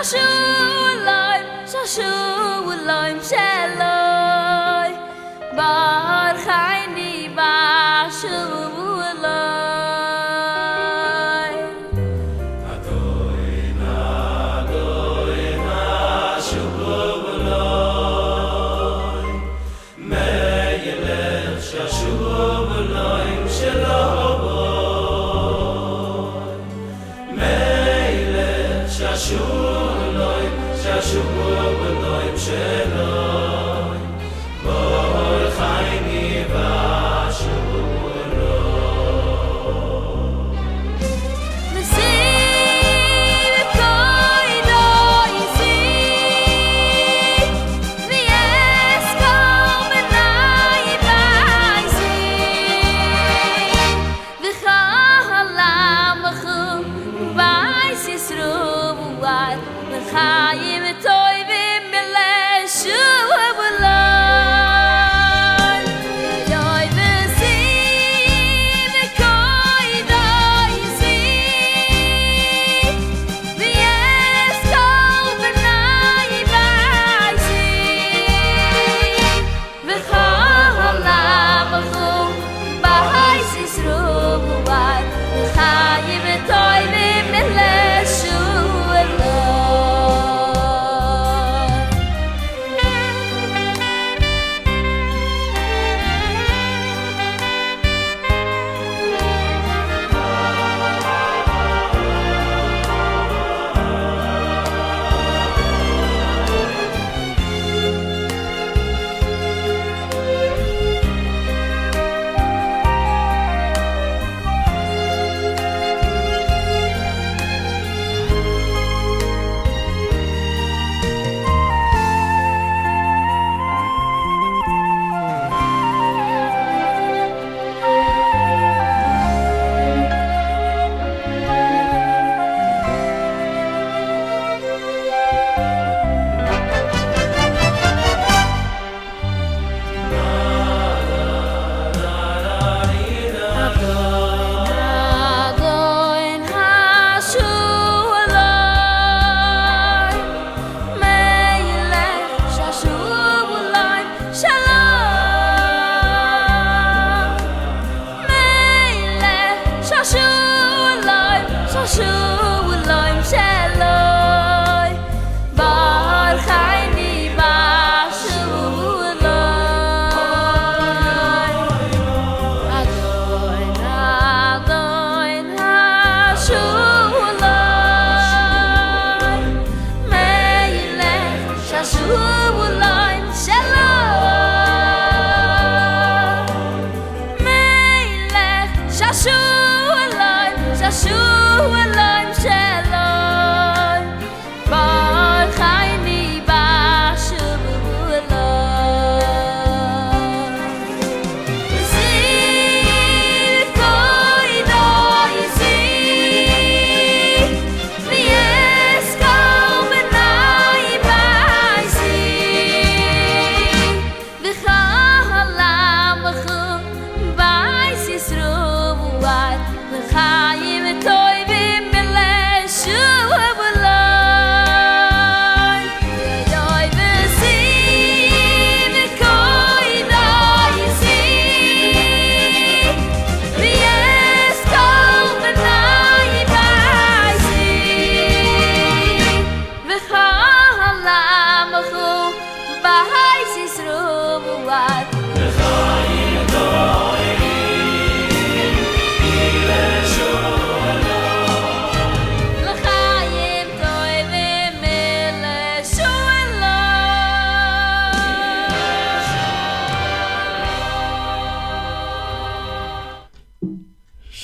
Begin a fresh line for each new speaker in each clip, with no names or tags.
Shashulayim Shaloi Bar Chayni Bashulayim
Adoina Shulayim Me'yelech Shashulayim Shaloi Me'yelech Shashulayim Shashulayim Shaloi Bar Chayni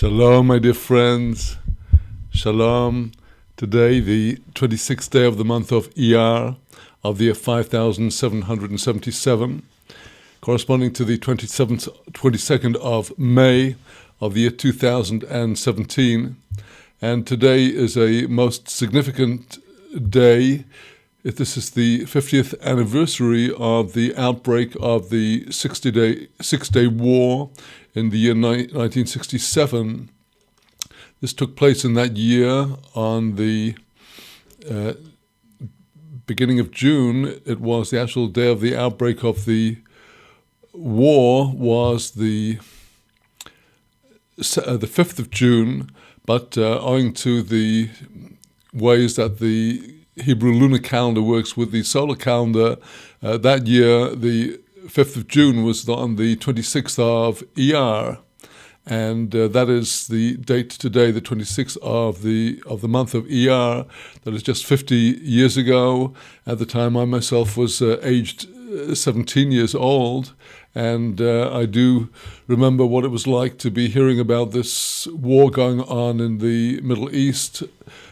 Shalom, my dear friends. Shalom. Today, the 26th day of the month of Iyar of the year 5777, corresponding to the 22nd of May of the year 2017. And today is a most significant day. This is the 50th anniversary of the outbreak of the Six-Day War in the year 1967. This took place in that year on the beginning of June, it was the actual day of the outbreak of the war, was the 5th of June, but owing to the ways that the Hebrew lunar calendar works with the solar calendar, that year the 5th of June was on the 26th of Iyar, and that is the date today, the 26th of the month of Iyar. That is just 50 years ago. At the time, I myself was aged 17 years old, and I do remember what it was like to be hearing about this war going on in the Middle East,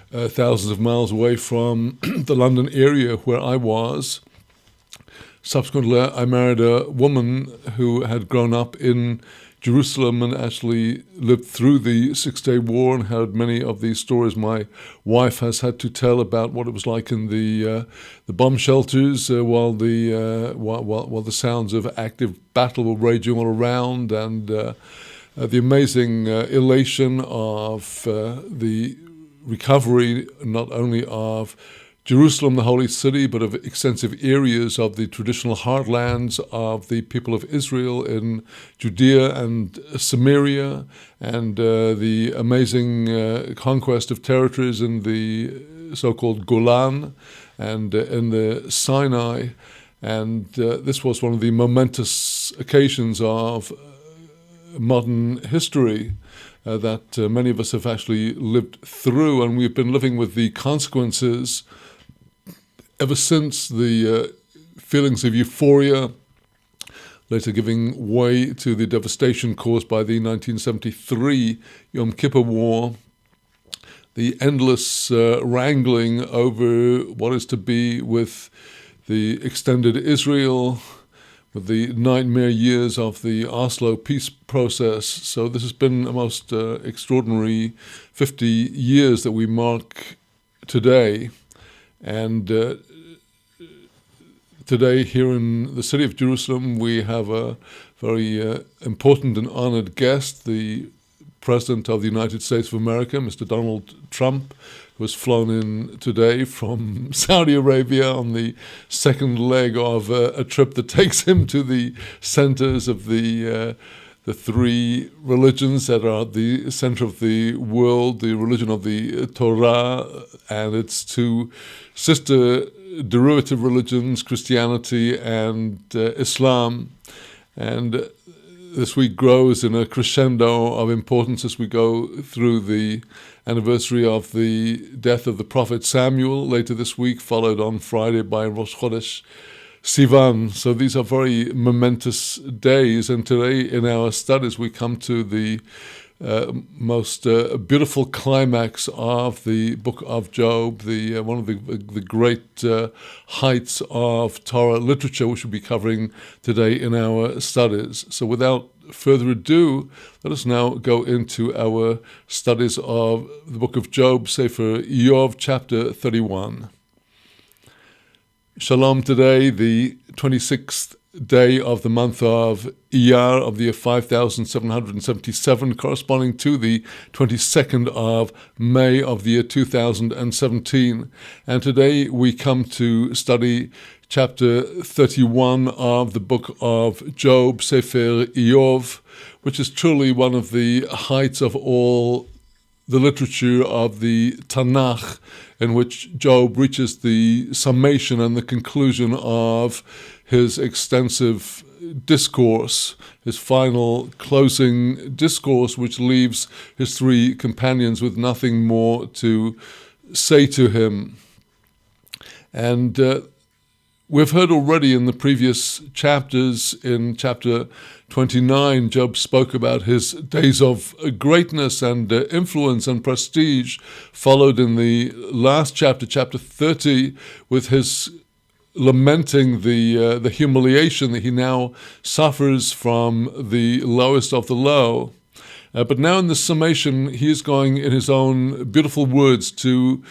thousands of miles away from the London area where I was. Subsequently, I married a woman who had grown up in Jerusalem and actually lived through the Six-Day War and heard many of these stories my wife has had to tell about what it was like in the bomb shelters while the sounds of active battle were raging all around, and the amazing elation of the recovery not only of Jerusalem, the holy city, but of extensive areas of the traditional heartlands of the people of Israel in Judea and Samaria, and the amazing conquest of territories in the so-called Golan and in the Sinai. And this was one of the momentous occasions of modern history that many of us have actually lived through, and we've been living with the consequences ever since. The feelings of euphoria later giving way to the devastation caused by the 1973 Yom Kippur War, the endless wrangling over what is to be with the extended Israel, with the nightmare years of the Oslo peace process. So this has been a most extraordinary 50 years that we mark today. And today here in the city of Jerusalem, we have a very important and honored guest, the President of the United States of America, Mr. Donald Trump, who was flown in today from Saudi Arabia on the second leg of a trip that takes him to the centers of the three religions that are at the center of the world, the religion of the Torah and its two sister derivative religions, Christianity and Islam. And this week grows in a crescendo of importance as we go through the anniversary of the death of the prophet Samuel later this week, followed on Friday by Rosh Chodesh Sivan. So these are very momentous days, and today in our studies we come to the most beautiful climax of the book of Job, one of the great heights of Torah literature, which we'll be covering today in our studies. So without further ado, let us now go into our studies of the book of Job, Sefer Iyov, chapter 31. Shalom. Today, the 26th day of the month of Iyar of the year 5777, corresponding to the 22nd of May of the year 2017. And today we come to study chapter 31 of the book of Job, Sefer Iyov, which is truly one of the heights of all the literature of the Tanakh, in which Job reaches the summation and the conclusion of his extensive discourse, his final closing discourse, which leaves his three companions with nothing more to say to him. And we've heard already in the previous chapters, in chapter 29, Job spoke about his days of greatness and influence and prestige, followed in the last chapter, chapter 30, with his lamenting the humiliation that he now suffers from the lowest of the low. But now in the summation, he is going in his own beautiful words to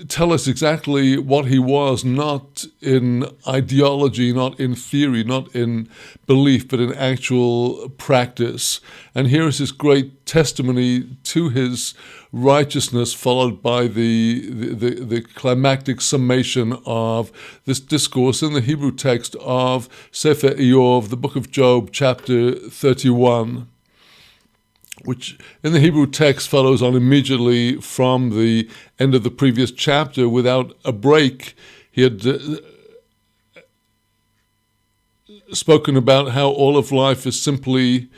tell us exactly what he was, not in ideology, not in theory, not in belief, but in actual practice. And here is his great testimony to his righteousness, followed by the climactic summation of this discourse in the Hebrew text of Sefer Eov, the book of Job, chapter 31. Which in the Hebrew text follows on immediately from the end of the previous chapter without a break. He had spoken about how all of life is simply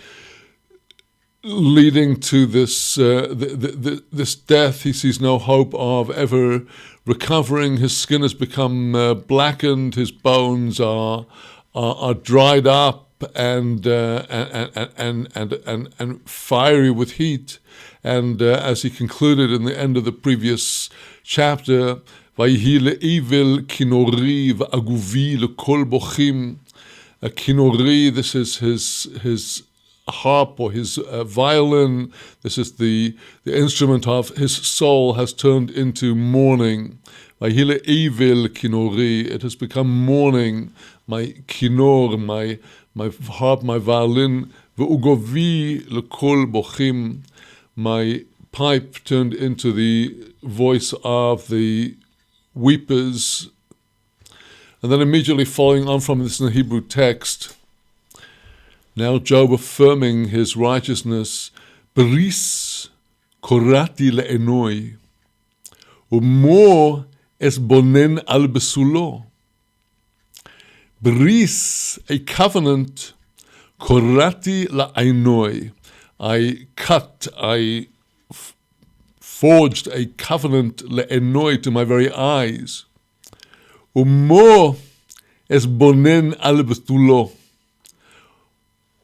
leading to this this death. He sees no hope of ever recovering. His skin has become blackened. His bones are dried up and fiery with heat. And as he concluded in the end of the previous chapter, "Vayihi le'ivil kinori v'aguvi lekol bochim." A kinori, this is his harp or his violin. This is the instrument of his soul, has turned into mourning. Vayihi le'ivil kinori. It has become mourning. My kinor, my harp, my violin, ve'ugovi lekol bochim, my pipe turned into the voice of the weepers. And then immediately following on from this in the Hebrew text, now Job affirming his righteousness, beris korati le'enoi, umo es bonen al besulo. Bris, a covenant, korati la'ainoi. I forged a covenant le'enoi to my very eyes. Umo es bonen al betulo.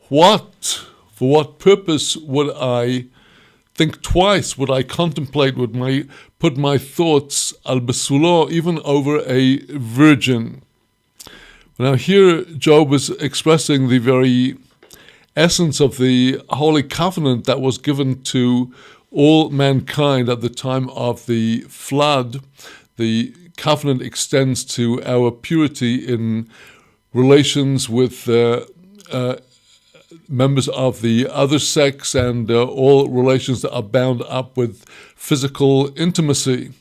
For what purpose would I think twice? Would I contemplate? Would I put my thoughts al besulo, even over a virgin? Now here Job is expressing the very essence of the holy covenant that was given to all mankind at the time of the flood. The covenant extends to our purity in relations with members of the other sex and all relations that are bound up with physical intimacy.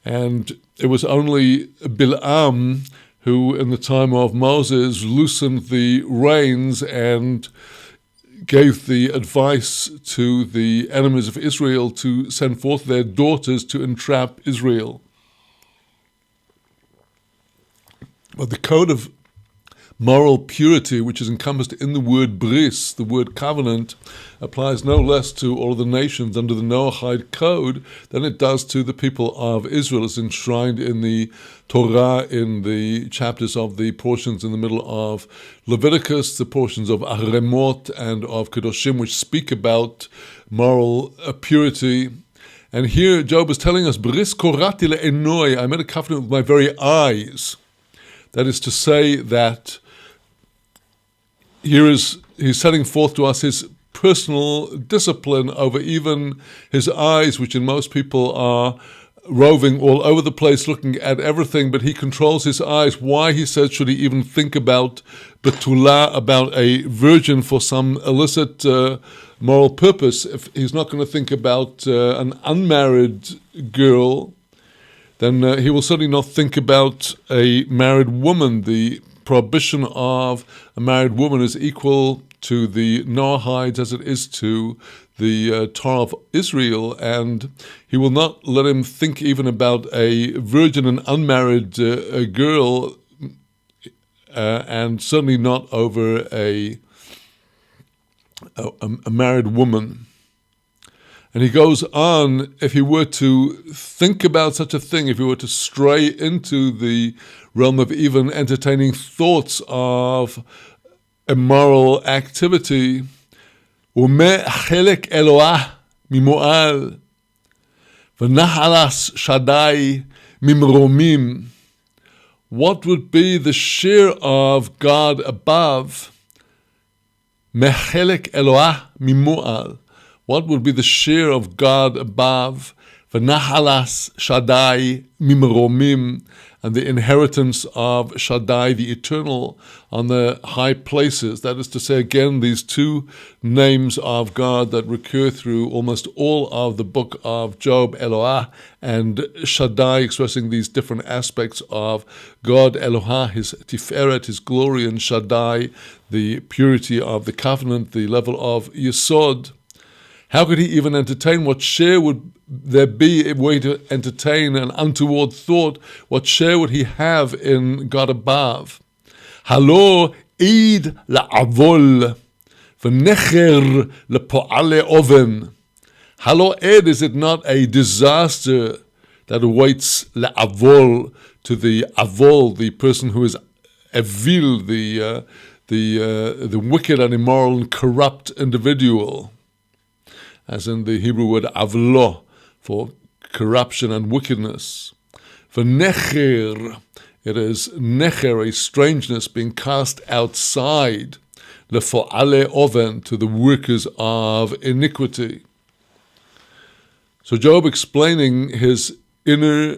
And it was only Bil'am who in the time of Moses loosened the reins and gave the advice to the enemies of Israel to send forth their daughters to entrap Israel. But the code of moral purity, which is encompassed in the word bris, the word covenant, applies no less to all the nations under the Noahide code than it does to the people of Israel. It's enshrined in the Torah, in the chapters of the portions in the middle of Leviticus, the portions of Ahremot and of Kedoshim, which speak about moral purity. And here Job is telling us, bris korati le'enoi, I made a covenant with my very eyes. That is to say that he's setting forth to us his personal discipline over even his eyes, which in most people are roving all over the place looking at everything, but he controls his eyes. Why, he says, should he even think about betula, about a virgin for some illicit moral purpose? If he's not going to think about an unmarried girl, then he will certainly not think about a married woman. The prohibition of a married woman is equal to the Noahides as it is to the Torah of Israel, and he will not let him think even about a virgin and unmarried girl, and certainly not over a married woman. And he goes on, if he were to think about such a thing, if he were to stray into the realm of even entertaining thoughts of immoral activity, chelek Eloah mimo'al, v'nahalas Shaddai mimromim. What would be the share of God above? Mechelek Eloah mimo'al. What would be the share of God above? V'nahalas Shaddai mimromim, and the inheritance of Shaddai, the eternal, on the high places. That is to say, again, these two names of God that recur through almost all of the book of Job, Eloah and Shaddai, expressing these different aspects of God, Eloah, his Tiferet, his glory, and Shaddai, the purity of the covenant, the level of Yesod. How could he even entertain? What share would there be were he to entertain an untoward thought? What share would he have in God above? Halo id la'avol v'necher lepo'ale oven. Halo ed, is it not a disaster that awaits la'avol, to the avol, the person who is evil, the wicked and immoral and corrupt individual, as in the Hebrew word avlo, for corruption and wickedness. For necher, it is necher, a strangeness being cast outside, lefo'ale oven, to the workers of iniquity. So Job, explaining his inner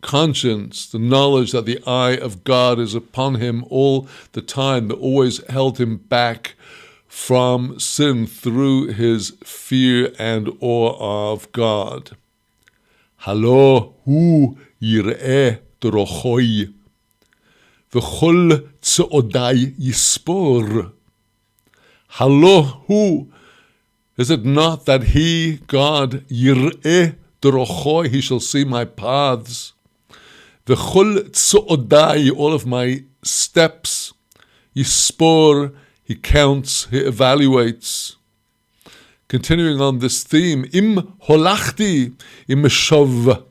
conscience, the knowledge that the eye of God is upon him all the time, that always held him back from sin through his fear and awe of God. Halo hu yir'eh drochoi v'chol tzeodai yispor. Halo hu, is it not that he, God, yir'eh drochoi, he shall see my paths, v'chol tzeodai, all of my steps, yispor, he counts, he evaluates. Continuing on this theme, im holachti im shov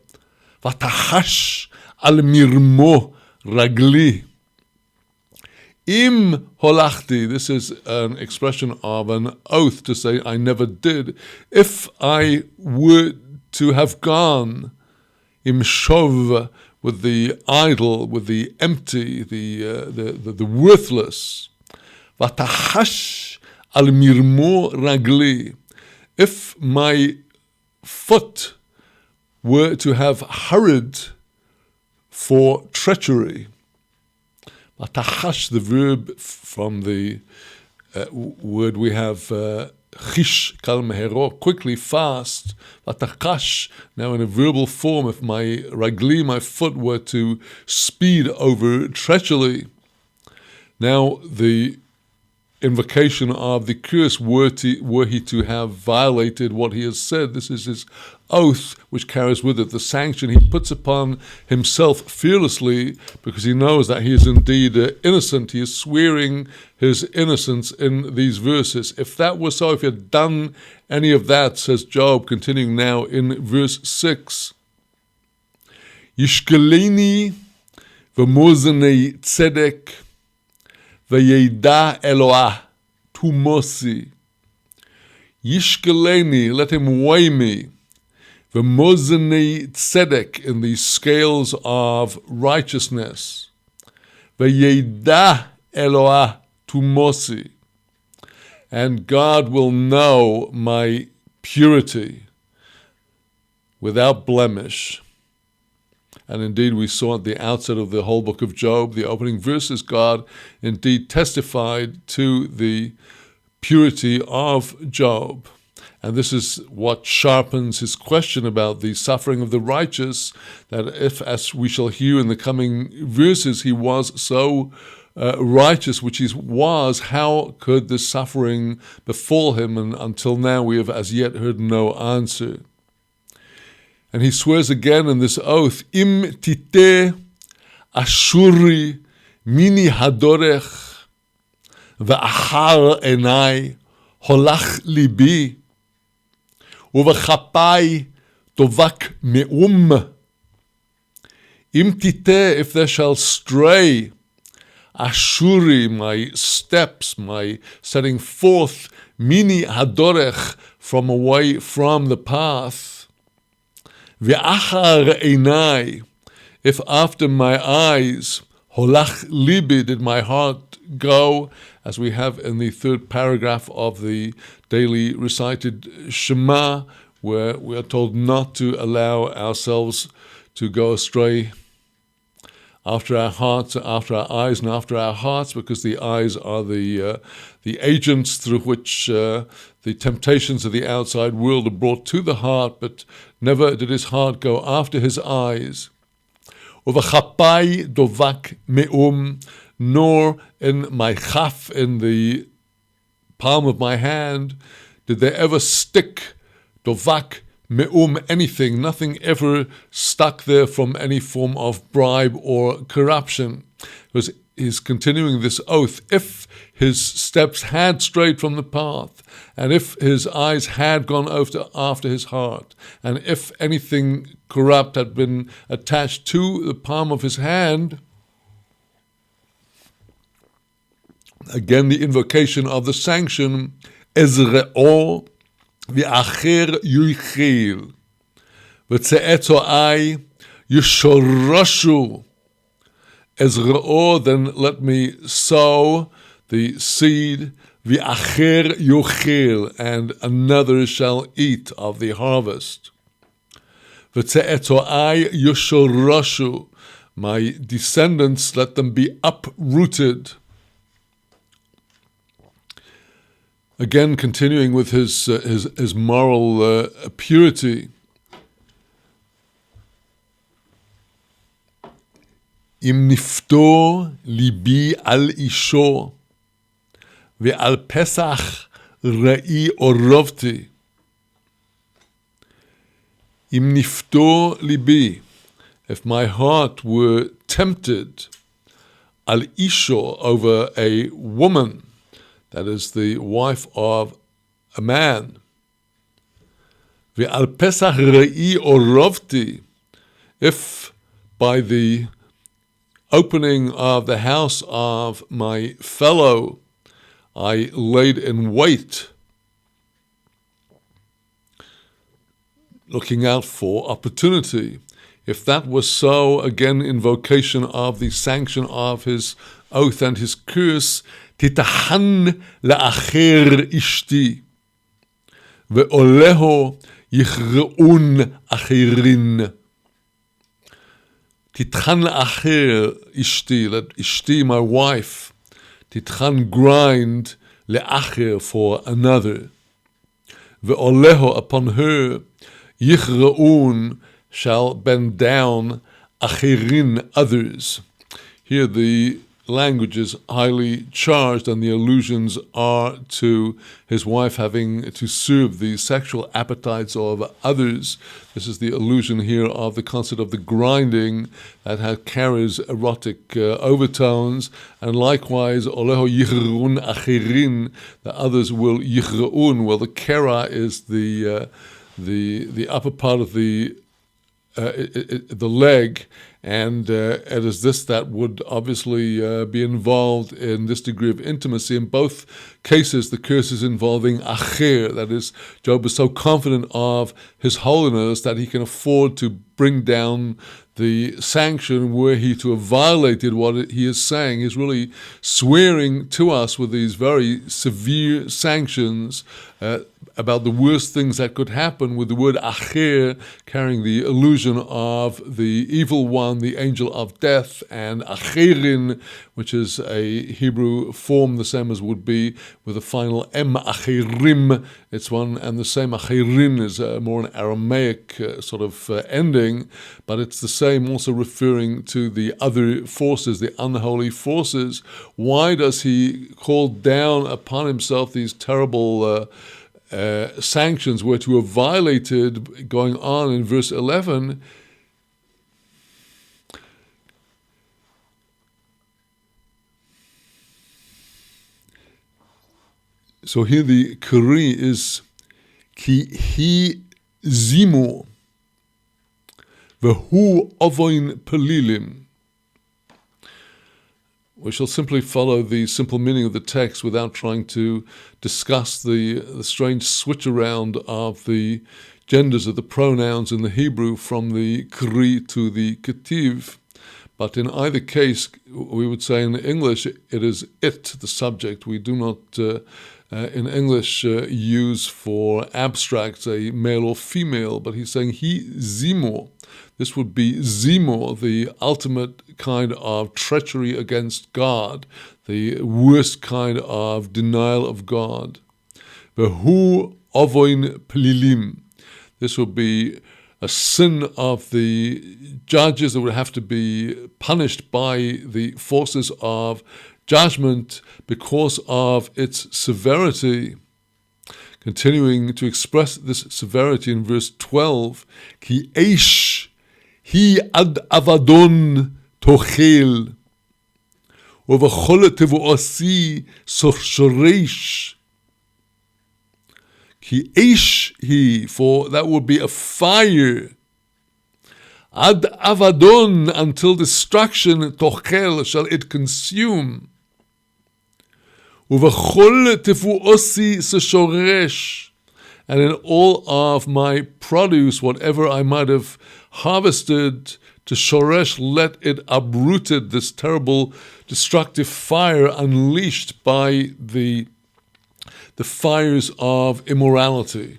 vatahash al mirmo ragli. Im holachti, this is an expression of an oath to say I never did. If I were to have gone im shov, with the idle, with the empty, the worthless, vatahash al mirmo ragli, if my foot were to have hurried for treachery, vatahash, the verb from the word we have chish kal mehero, quickly, fast, vatahash, now in a verbal form, if my ragli, my foot, were to speed over treachery. Now the invocation of the curse, were he to have violated what he has said. This is his oath, which carries with it the sanction he puts upon himself fearlessly, because he knows that he is indeed innocent. He is swearing his innocence in these verses. If that were so, if he had done any of that, says Job, continuing now in verse 6, Yishkeleni v'mozenei tzedek V'yeda Eloah tumosi. Yishkeleni, let him weigh me. V'mozenei tzedek, in the scales of righteousness. V'yeda Eloah tumosi. And God will know my purity without blemish. And indeed, we saw at the outset of the whole book of Job, the opening verses, God indeed testified to the purity of Job. And this is what sharpens his question about the suffering of the righteous, that if, as we shall hear in the coming verses, he was so righteous, which he was, how could this suffering befall him? And until now, we have as yet heard no answer. And he swears again in this oath, Im tite ashuri mini hadorech v'achar enai holach libi uvachapai tovak me'um. Im tite, if there shall stray, ashuri, my steps, my setting forth, mini hadorech, from away from the path, Ve'achar einai, if after my eyes, holach libi, did my heart go, as we have in the third paragraph of the daily recited Shema, where we are told not to allow ourselves to go astray after our hearts, after our eyes, and after our hearts, because the eyes are the agents through which the temptations of the outside world are brought to the heart, but never did his heart go after his eyes. Uvachapai dovak meum, nor in my chaf, in the palm of my hand, did there ever stick dovak meum, anything, nothing ever stuck there from any form of bribe or corruption. Because he's continuing this oath. If his steps had strayed from the path, and if his eyes had gone after his heart, and if anything corrupt had been attached to the palm of his hand, again the invocation of the sanction, Ezre'o v'acher yuchil, v'tze'eto'ai yishoroshu. Ezre'o, then let me sow the seed, v'acher yuchil, and another shall eat of the harvest. V'tze'eto'ai yishoroshu, my descendants, let them be uprooted. Again, continuing with his moral purity. Im nifto libi al isho ve'al pesach ra'i orovti. Im nifto libi, if my heart were tempted, al isho, over a woman, that is the wife of a man. Ve'al pesach ra'i orovti, if by the opening of the house of my fellow I laid in wait, looking out for opportunity. If that was so, again, invocation of the sanction of his oath and his curse, titahan la'acher ishti, ve'oleho yichre'un acherin. Titchan la'acher ishti, let ishti, my wife, titchan, grind, le'acher, for another. Ve'oleho, upon her, yichre'un, shall bend down, acherin, others. Here the language is highly charged, and the allusions are to his wife having to serve the sexual appetites of others. This is the allusion here of the concept of the grinding that carries erotic overtones, and likewise, oleho yichrun achirin, the others will yichrun. Well, the kera is the upper part of the leg, and it is this that would obviously be involved in this degree of intimacy. In both cases, the curse is involving acher, that is, Job is so confident of his holiness that he can afford to bring down the sanction were he to have violated what he is saying. He's really swearing to us with these very severe sanctions about the worst things that could happen, with the word acher carrying the illusion of the evil one, the angel of death, and acherin, which is a Hebrew form the same as would be with the final em acherim. It's one and the same. Acherin is more an Aramaic sort of ending, but it's the same, also referring to the other forces, the unholy forces. Why does he call down upon himself these terrible sanctions were to have violated, going on in verse 11? So here the keri is ki hi zimu v'hu ovoin pelilim. We shall simply follow the simple meaning of the text without trying to discuss the strange switch around of the genders of the pronouns in the Hebrew from the kri to the ketiv. But in either case, we would say in English, it is it, the subject. We do not in English use for abstracts, a male or female, but he's saying he zimor. This would be zimor, the ultimate kind of treachery against God, the worst kind of denial of God. Vehu ovoin plilim. This would be a sin of the judges that would have to be punished by the forces of judgment because of its severity. Continuing to express this severity in verse 12, Ki eish hi ad avadon tochel, uvachol tevuosi sorshoresh. Ki eish hi, for that would be a fire. Ad avadon, until destruction, tochel, shall it consume. Uvachol tevuosi seshoresh, and in all of my produce, whatever I might have harvested, to shoresh, let it uprooted, this terrible destructive fire unleashed by the fires of immorality.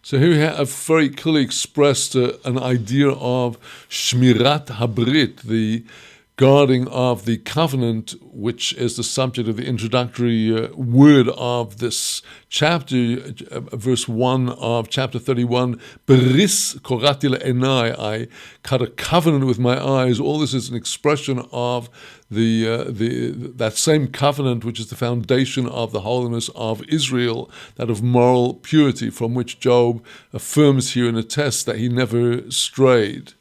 So here we have very clearly expressed an idea of shmirat habrit, the guarding of the covenant, which is the subject of the introductory word of this chapter, verse 1 of chapter 31, Beris korati le'enai, I cut a covenant with my eyes. All this is an expression of that same covenant which is the foundation of the holiness of Israel, that of moral purity, from which Job affirms here and attests that he never strayed.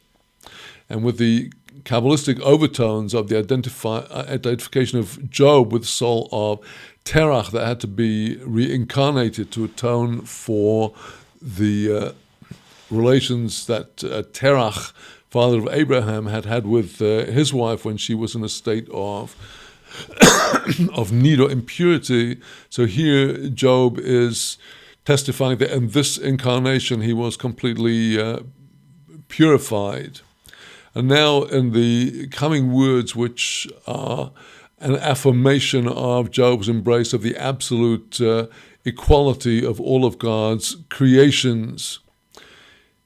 And with the Kabbalistic overtones of the identification of Job with the soul of Terach that had to be reincarnated to atone for the relations that Terach, father of Abraham, had with his wife when she was in a state of need or impurity. So here Job is testifying that in this incarnation he was completely purified. And now in the coming words, which are an affirmation of Job's embrace of the absolute equality of all of God's creations,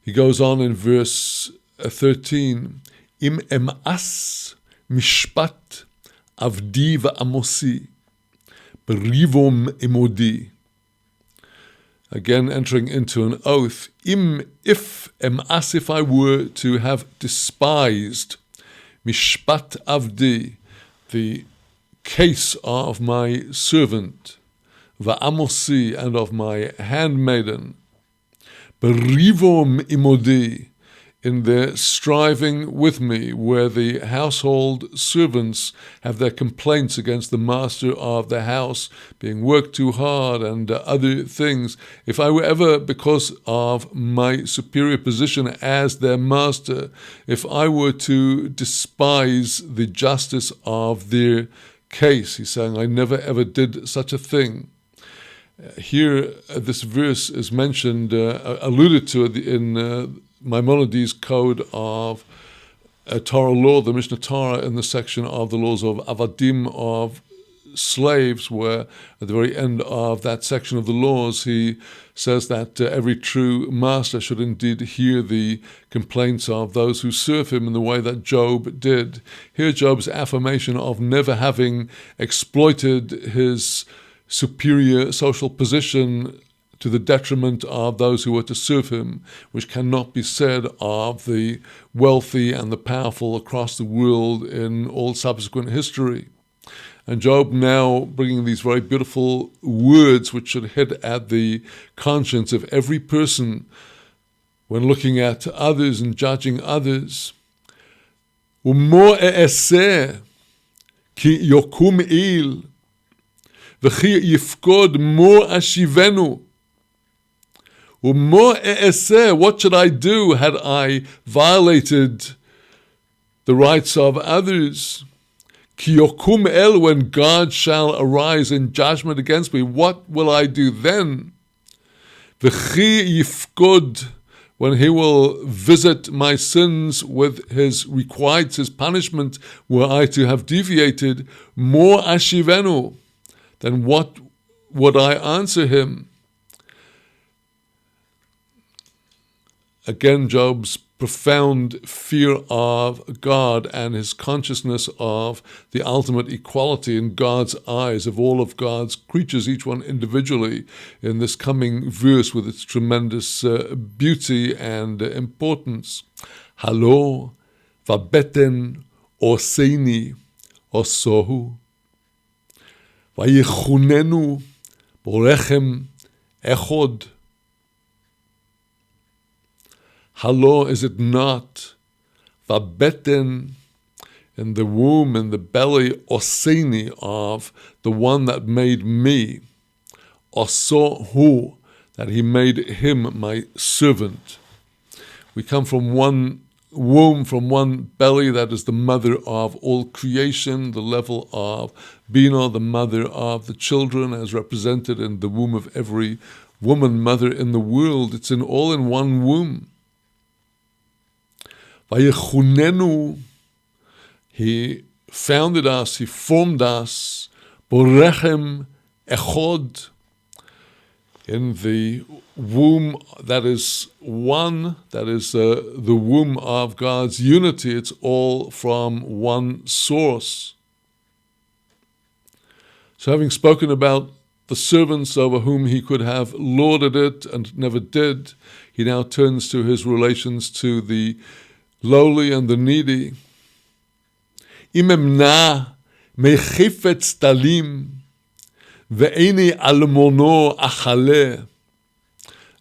he goes on in verse 13, Im emas mishpat avdi va'amosi berivom imodi. Again, entering into an oath, if I were to have despised mishpat avdi, the case of my servant, va'amosi, and of my handmaiden, berivom imodi, in their striving with me, where the household servants have their complaints against the master of the house, being worked too hard and other things. If I were ever, because of my superior position as their master, if I were to despise the justice of their case, he's saying, I never ever did such a thing. Here, this verse is mentioned, alluded to in Maimonides' code of Torah law, the Mishnah Torah, in the section of the laws of avadim, of slaves, where at the very end of that section of the laws he says that every true master should indeed hear the complaints of those who serve him in the way that Job did. Here Job's affirmation of never having exploited his superior social position to the detriment of those who were to serve him, which cannot be said of the wealthy and the powerful across the world in all subsequent history. And Job now bringing these very beautiful words which should hit at the conscience of every person when looking at others and judging others. Umo e'eseh ki yokum il v'chi yifkod mo ashivenu. What should I do had I violated the rights of others? Kiyokum el, when God shall arise in judgment against me, what will I do then? V'chi yifkod, when he will visit my sins with his requites, his punishment, were I to have deviated, more ashivenu, then what would I answer him? Again, Job's profound fear of God and his consciousness of the ultimate equality in God's eyes of all of God's creatures, each one individually, in this coming verse with its tremendous beauty and importance. Halo, vabeten, oseni, osohu, vayichunenu, borechem, echod. Halo, is it not? Vabeten, in the womb, in the belly, oseni, of the one that made me. Osohu, that he made him my servant. We come from one womb, from one belly, that is the mother of all creation, the level of Bina, the mother of the children, as represented in the womb of every woman, mother in the world. It's all in one womb. Vayichunenu, he founded us, he formed us, borechem echod, in the womb that is one, that is the womb of God's unity. It's all from one source. So having spoken about the servants over whom he could have lorded it and never did, he now turns to his relations to the lowly and the needy. Imemna mechifetz talim ve'eni almono achale.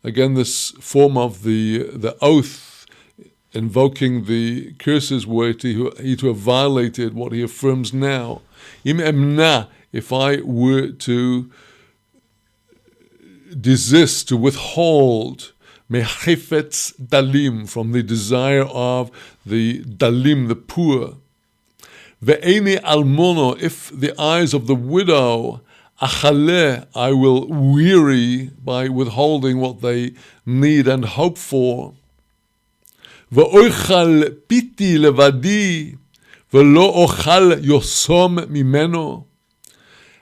Again, this form of the oath, invoking the curses were to have violated what he affirms now. Imemna, if I were to desist, to withhold, mechifetz dalim, from the desire of the dalim, the poor. Ve'eni almono, if the eyes of the widow, achale, I will weary by withholding what they need and hope for. Ve'oichal piti levadi, ve'lo ochal yosom mimeno.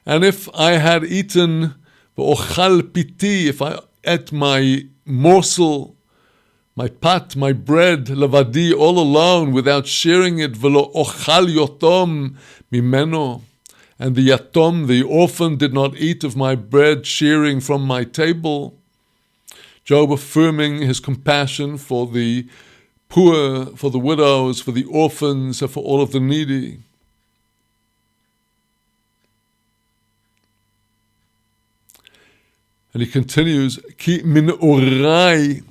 And if I had eaten ve'ochal piti, if I ate my morsel, my pat, my bread, levadi, all alone, without sharing it, velo ochal yotom mimeno, and the yatom, the orphan, did not eat of my bread, sharing from my table. Job affirming his compassion for the poor, for the widows, for the orphans, and for all of the needy. And he continues, Ki min orai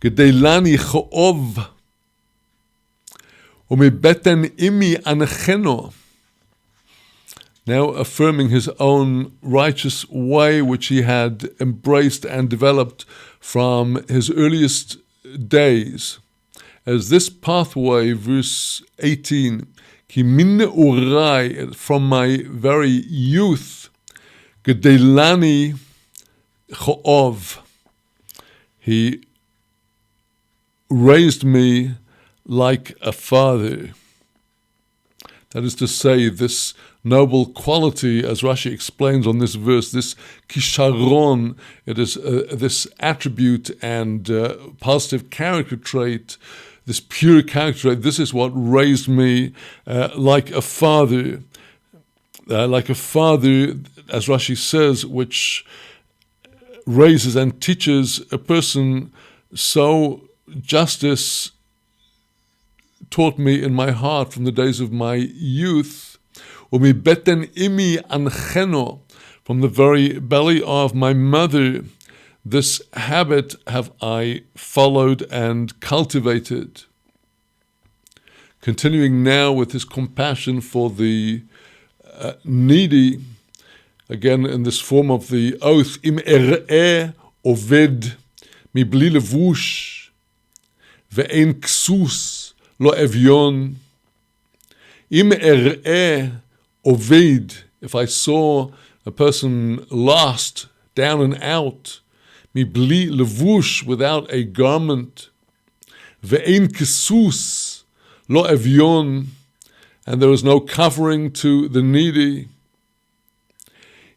gedelani cho'ov umibeten imi anecheno. Now affirming his own righteous way, which he had embraced and developed from his earliest days. As this pathway, verse 18, Ki min orai, from my very youth, gedelani cho'ov, he raised me like a father. That is to say, this noble quality, as Rashi explains on this verse, this kisharon, it is this attribute and positive character trait, this pure character trait, this is what raised me like a father. Like a father, as Rashi says, which raises and teaches a person, so justice taught me in my heart from the days of my youth. Umibeten imi ancheno, from the very belly of my mother, this habit have I followed and cultivated. Continuing now with his compassion for the needy, again in this form of the oath, im er'eh oved mibli levush ve'en ksus lo evyon. Im er'eh oved, if I saw a person lost, down and out, mibli levush, without a garment, ve'en ksus lo evyon, and there is no covering to the needy.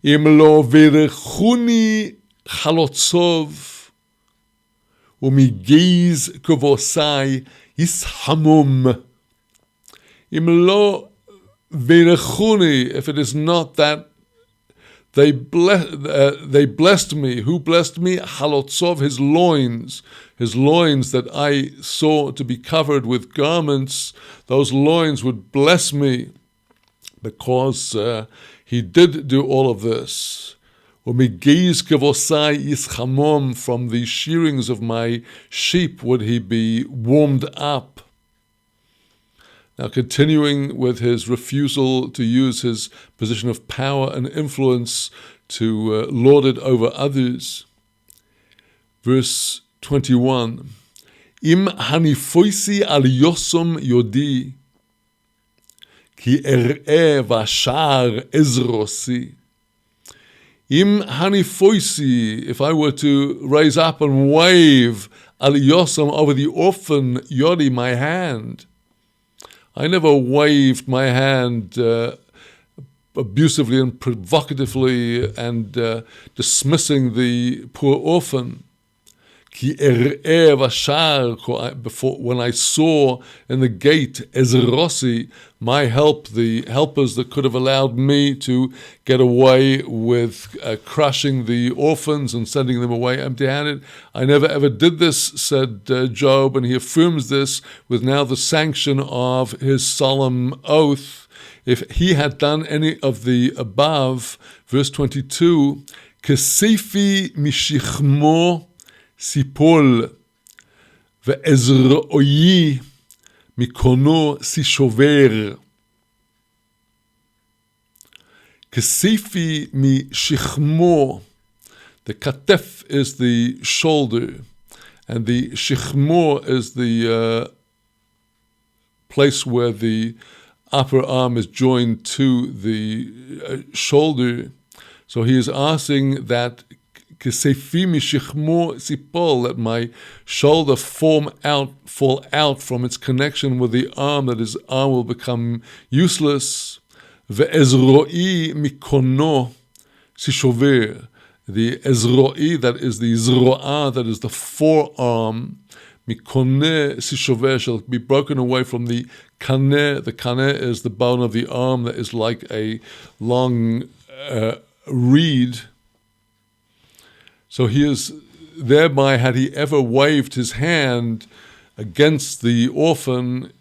Im lo virechuni chalotzov, umigiz kavosai ishamum. Im lo virechuni, if it is not that they blessed me. Who blessed me? Halotzov, his loins that I saw to be covered with garments. Those loins would bless me because he did do all of this. Umigiz kavosai ischamom, from the shearings of my sheep would he be warmed up. Now, continuing with his refusal to use his position of power and influence to lord it over others. Verse 21. Im hanifoisi al yosom yodi, ki er'e vashar ezrosi. Im hanifoisi, if I were to raise up and wave al yosom over the orphan yodi, my hand. I never waved my hand abusively and provocatively and dismissing the poor orphan. Ki er'e vashar, before, when I saw in the gate Ezrosi, my help, the helpers that could have allowed me to get away with crushing the orphans and sending them away empty-handed. I never ever did this, said Job, and he affirms this with now the sanction of his solemn oath. If he had done any of the above, verse 22, Kesifi mishichmo sipol ve'ezro'i mikono sishover. Kesifi mi shichmo. The katef is the shoulder, and the shichmo is the place where the upper arm is joined to the shoulder. So he is asking that that my shoulder fall out from its connection with the arm, that his arm will become useless. Ve'ezro'i mikono sishover. The ezro'i, that is the zro'ah, that is the forearm, mikone sishover, shall be broken away from the kaneh. The kaneh is the bone of the arm that is like a long reed. So he is thereby, had he ever waved his hand against the orphan,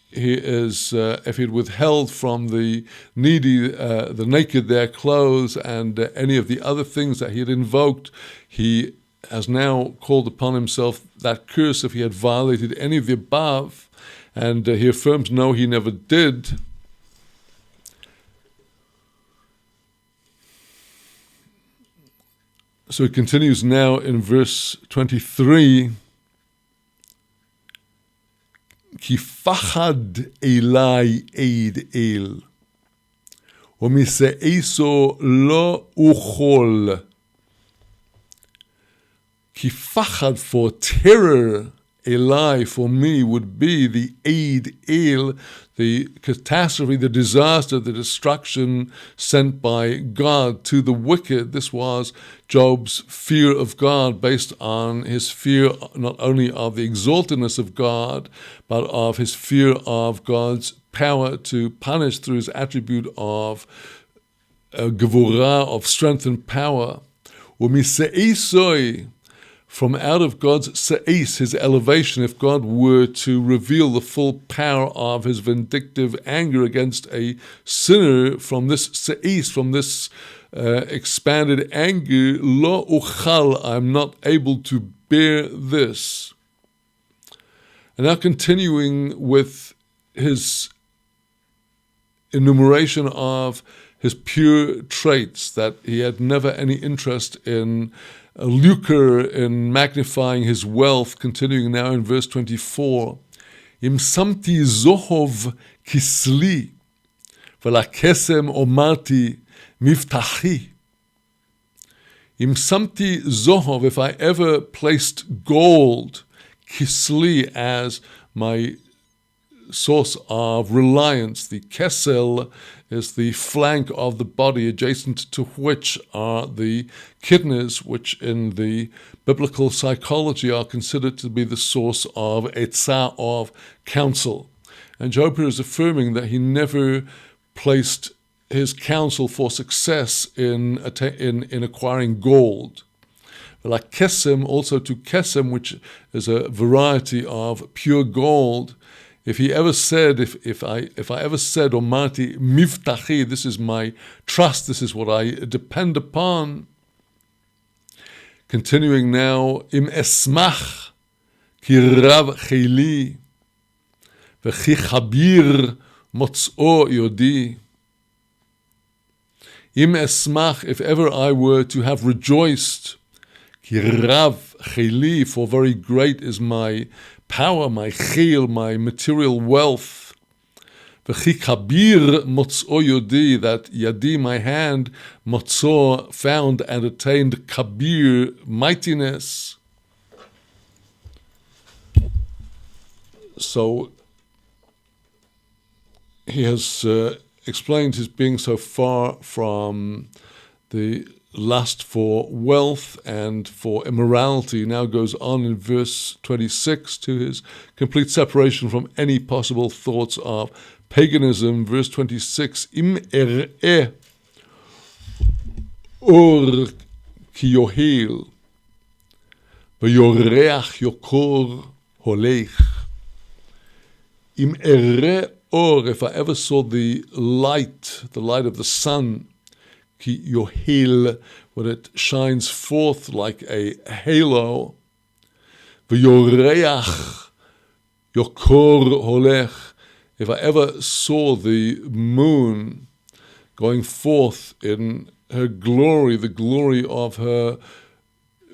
he is, if he had withheld from the needy, the naked, their clothes, and any of the other things that he had invoked, he has now called upon himself that curse if he had violated any of the above, and he affirms, no, he never did. So it continues now in verse 23. Ki fachad elai eid el, umise'iso lo uchol. Ki fachad, for terror, elai, for me, would be the eid el, the catastrophe, the disaster, the destruction sent by God to the wicked. This was Job's fear of God, based on his fear not only of the exaltedness of God, but of his fear of God's power to punish through his attribute of gevurah, of strength and power. Umise'isoi, from out of God's se'is, his elevation, if God were to reveal the full power of his vindictive anger against a sinner, from this se'is, from this expanded anger, lo uchal, I'm not able to bear this. And now continuing with his enumeration of his pure traits, that he had never any interest in lucre, in magnifying his wealth, continuing now in verse 24. Im samti zohov kisli, velakesem omarti miftachi. Im samti zohov, if I ever placed gold, kisli, as my source of reliance. The kesel is the flank of the body, adjacent to which are the kidneys, which in the biblical psychology are considered to be the source of etzah, of counsel. And Job here is affirming that he never placed his counsel for success in acquiring gold. Like kesem, also to kesem, which is a variety of pure gold. If he ever said, if I ever said, Omarti mivtachi, this is my trust, this is what I depend upon. Continuing now, im esmach ki rav cheli v'chi chabir motz'o yodi. Im esmach, if ever I were to have rejoiced, ki rav cheli, for very great is my power, my chil, my material wealth. V'chi kabir motz'o yodi, that yadi, my hand, motz'o, found and attained kabir, mightiness. So he has explained his being so far from the lust for wealth and for immorality. Now goes on in verse 26 to his complete separation from any possible thoughts of paganism. Verse 26, im er'eh or ki yohil v'yoreach yokor holech. Im er'eh or, if I ever saw the light of the sun, ki yohil, when it shines forth like a halo, v'yoreach yokor holech, if I ever saw the moon going forth in her glory, the glory of her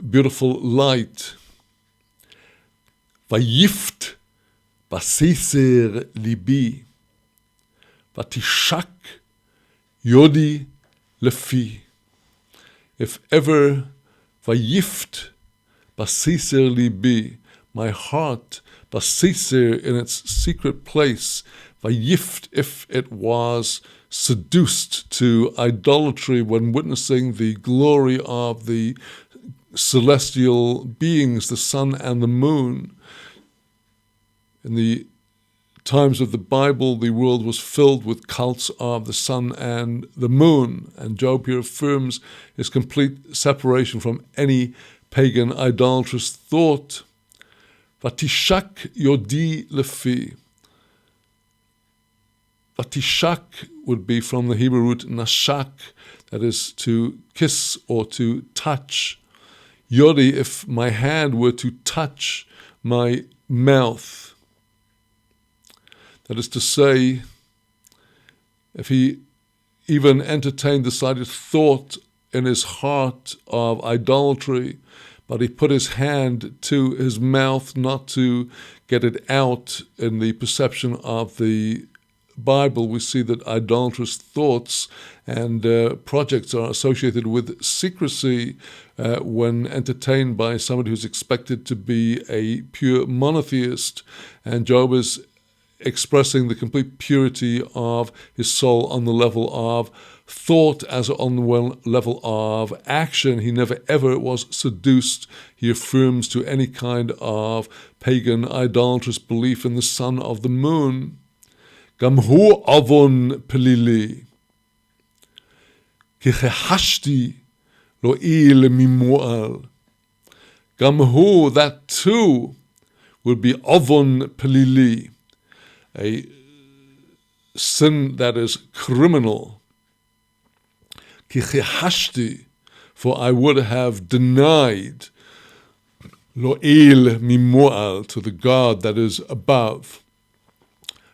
beautiful light, vayift basiser libi, vatishak yodi lefi. If ever vayift basiser libi, my heart basiser, in its secret place, vayift, if it was seduced to idolatry when witnessing the glory of the celestial beings, the sun and the moon. In the times of the Bible, the world was filled with cults of the sun and the moon, and Job here affirms his complete separation from any pagan idolatrous thought. Vatishak yodi lefi. Vatishak would be from the Hebrew root nashak, that is to kiss or to touch. Yodi, if my hand were to touch my mouth. That is to say, if he even entertained the slightest thought in his heart of idolatry, but he put his hand to his mouth not to get it out in the perception of the Bible, we see that idolatrous thoughts and projects are associated with secrecy when entertained by somebody who's expected to be a pure monotheist. And Job is expressing the complete purity of his soul on the level of thought as on the level of action. He never ever was seduced, he affirms, to any kind of pagan idolatrous belief in the sun of the moon. Gam hu avon pelili ki chehashti lo il mimual. Gam hu, that too would be avon pelili, a sin that is criminal. Ki chehashti, for I would have denied lo el mimual, to the God that is above.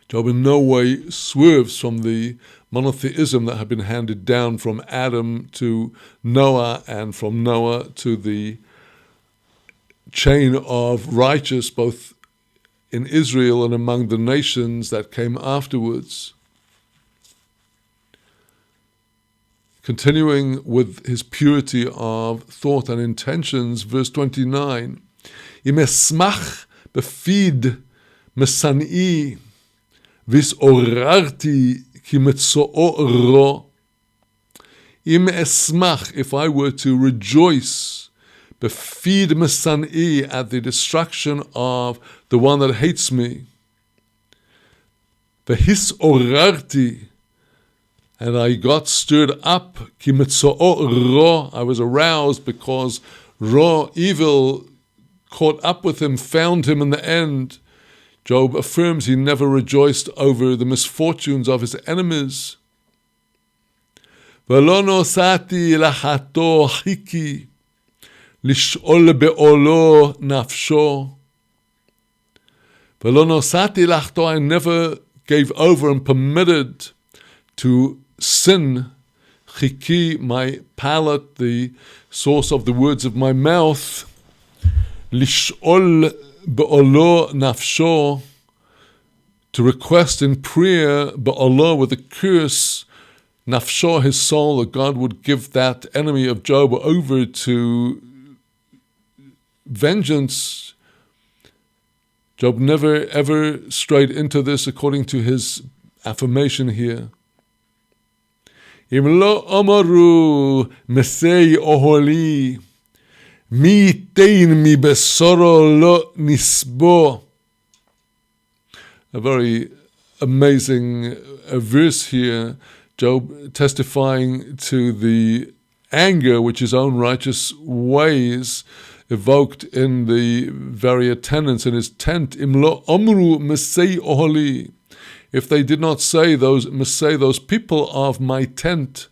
Job in no way swerves from the monotheism that had been handed down from Adam to Noah, and from Noah to the chain of righteous, both in Israel and among the nations that came afterwards. Continuing with his purity of thought and intentions, verse 29, Im esmach befid mesani Vis'orarti ki metzo'o ro. Im esmach, if I were to rejoice, befid mesan'i, at the destruction of the one that hates me. Vehis'orarti, and I got stirred up, ki metzo'o ro, I was aroused because ro, evil, caught up with him, found him in the end. Job affirms he never rejoiced over the misfortunes of his enemies. V'lo nosati lachato chiki, lish'ol be'olo nafsho. V'lo nosati lachato, I never gave over and permitted to sin, chiki, my palate, the source of the words of my mouth, lish'ol be'olo nafsho, to request in prayer be'olo, with a curse, nafsho, his soul, that God would give that enemy of Job over to vengeance. Job never ever strayed into this according to his affirmation here. Im lo amaru mesei oholi, mi tein mi besoro lo nisbo. A very amazing verse here, Job testifying to the anger which his own righteous ways evoked in the very attendants in his tent. Im lo amru mesei oholi, if they did not say those people of my tent,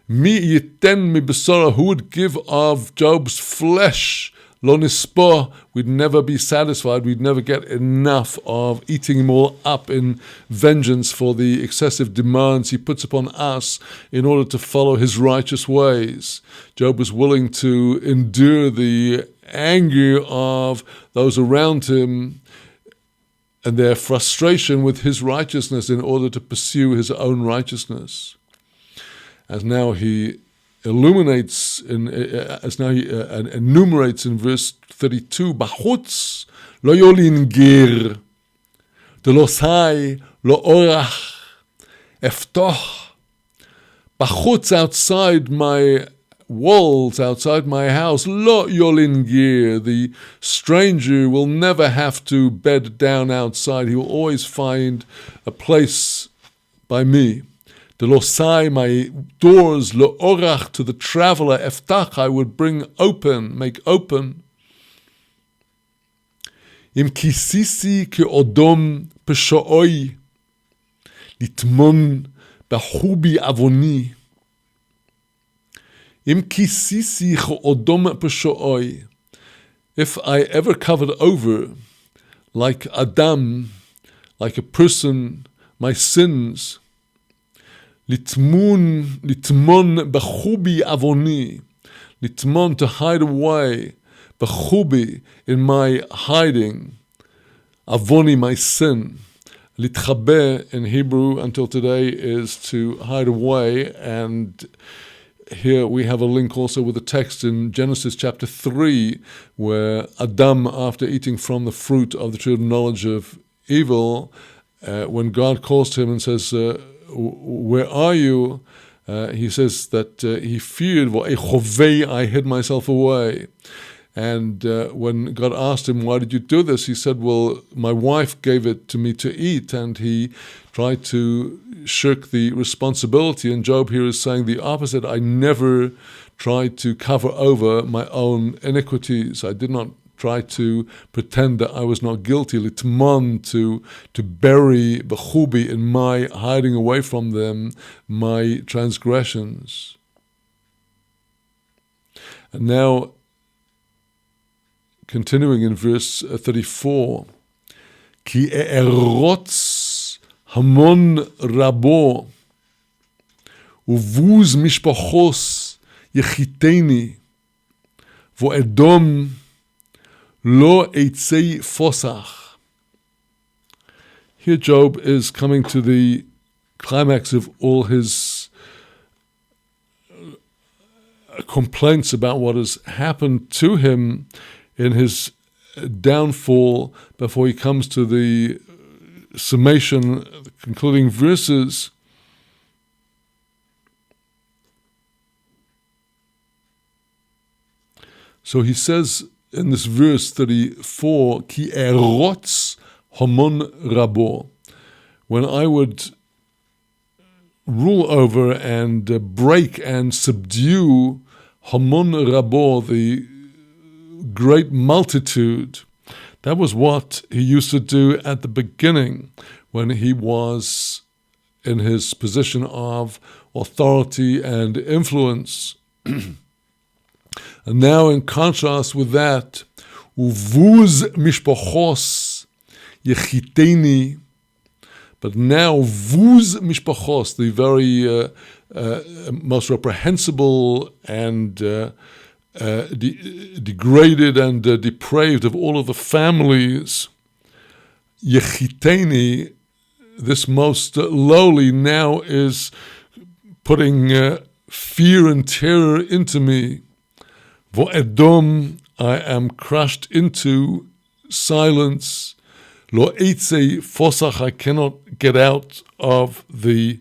mi yiten mi besora, who would give of Job's flesh, lo nispo, we'd never be satisfied, we'd never get enough of eating him all up in vengeance for the excessive demands he puts upon us in order to follow his righteous ways. Job was willing to endure the anger of those around him and their frustration with his righteousness in order to pursue his own righteousness. As now he enumerates in verse 32, Bachutz lo yolin gir, delosai lo orach, eftoch. Bachutz, outside my walls, outside my house, lo yolin gir, the stranger will never have to bed down outside. He will always find a place by me. Delosai, my doors, lo orach, to the traveler, eftach, I would bring open, make open. Im kisisi ke odom peshooi, litmon bahubi avoni. Im kisisi ke odom peshooi, if I ever covered over, like Adam, like a person, my sins, litmon bachubi avoni, litmon, to hide away, bachubi, in my hiding, avoni, my sin. Litchabe in Hebrew until today is to hide away, and here we have a link also with a text in Genesis chapter 3, where Adam, after eating from the fruit of the tree of knowledge of evil, when God calls to him and says, where are you? He says that he feared, I hid myself away. And when God asked him, why did you do this? He said, well, my wife gave it to me to eat. And he tried to shirk the responsibility. And Job here is saying the opposite. I never tried to cover over my own iniquities. I did not try to pretend that I was not guilty. Litman, to bury bechubi, in my hiding away from them, my transgressions. And now, continuing in verse 34, Ki e'erotz hamon rabo, uvuz mishpachos yechiteni, vo edom lo eitzei fosach. Here Job is coming to the climax of all his complaints about what has happened to him in his downfall, before he comes to the summation, the concluding verses. So he says in this verse 34, Ki erotz hamon rabo. When I would rule over and break and subdue hamon rabo, the great multitude. That was what he used to do at the beginning when he was in his position of authority and influence. And now in contrast with that, uvuz mishpachos yechiteni, but now vuz mishpachos, the very most reprehensible and degraded and depraved of all of the families, yechiteni, this most lowly, now is putting fear and terror into me. Vo'edom, I am crushed into silence. Lo eitze fosach, I cannot get out of the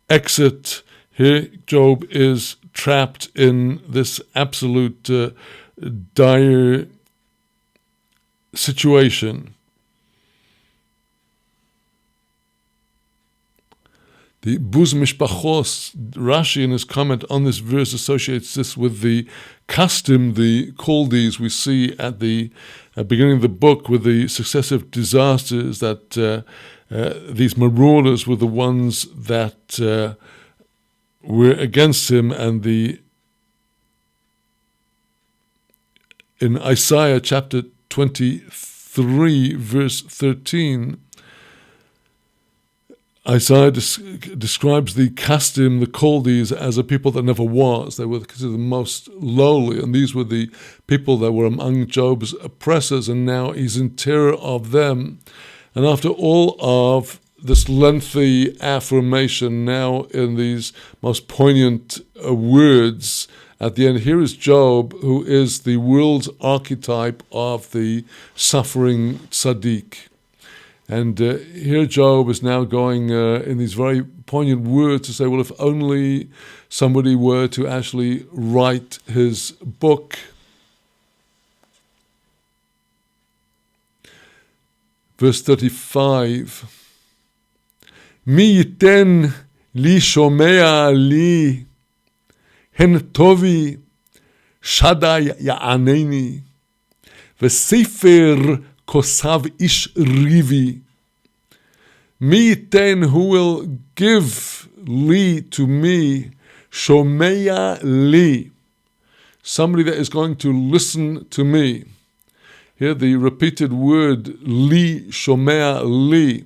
exit. Here Job is trapped in this absolute dire situation. The Buz Mishpachos, Rashi in his comment on this verse associates this with the custom, the Chaldees we see at the beginning of the book with the successive disasters, that these marauders were the ones that were against him, and in Isaiah chapter 23 verse 13, Isaiah describes the custom, the Chaldees, as a people that never was. They were considered the most lowly, and these were the people that were among Job's oppressors, and now he's in terror of them. And after all of this lengthy affirmation, now in these most poignant words at the end, here is Job, who is the world's archetype of the suffering tzaddik. And here Job is now going in these very poignant words to say, well, if only somebody were to actually write his book. Verse 35. Mi yiten li shomea li hen tovi shadai ya'aneni v'sefer kosav ish rivi. Mi yiten, who will give li to me, shomea li, somebody that is going to listen to me. Here the repeated word li, shomea li.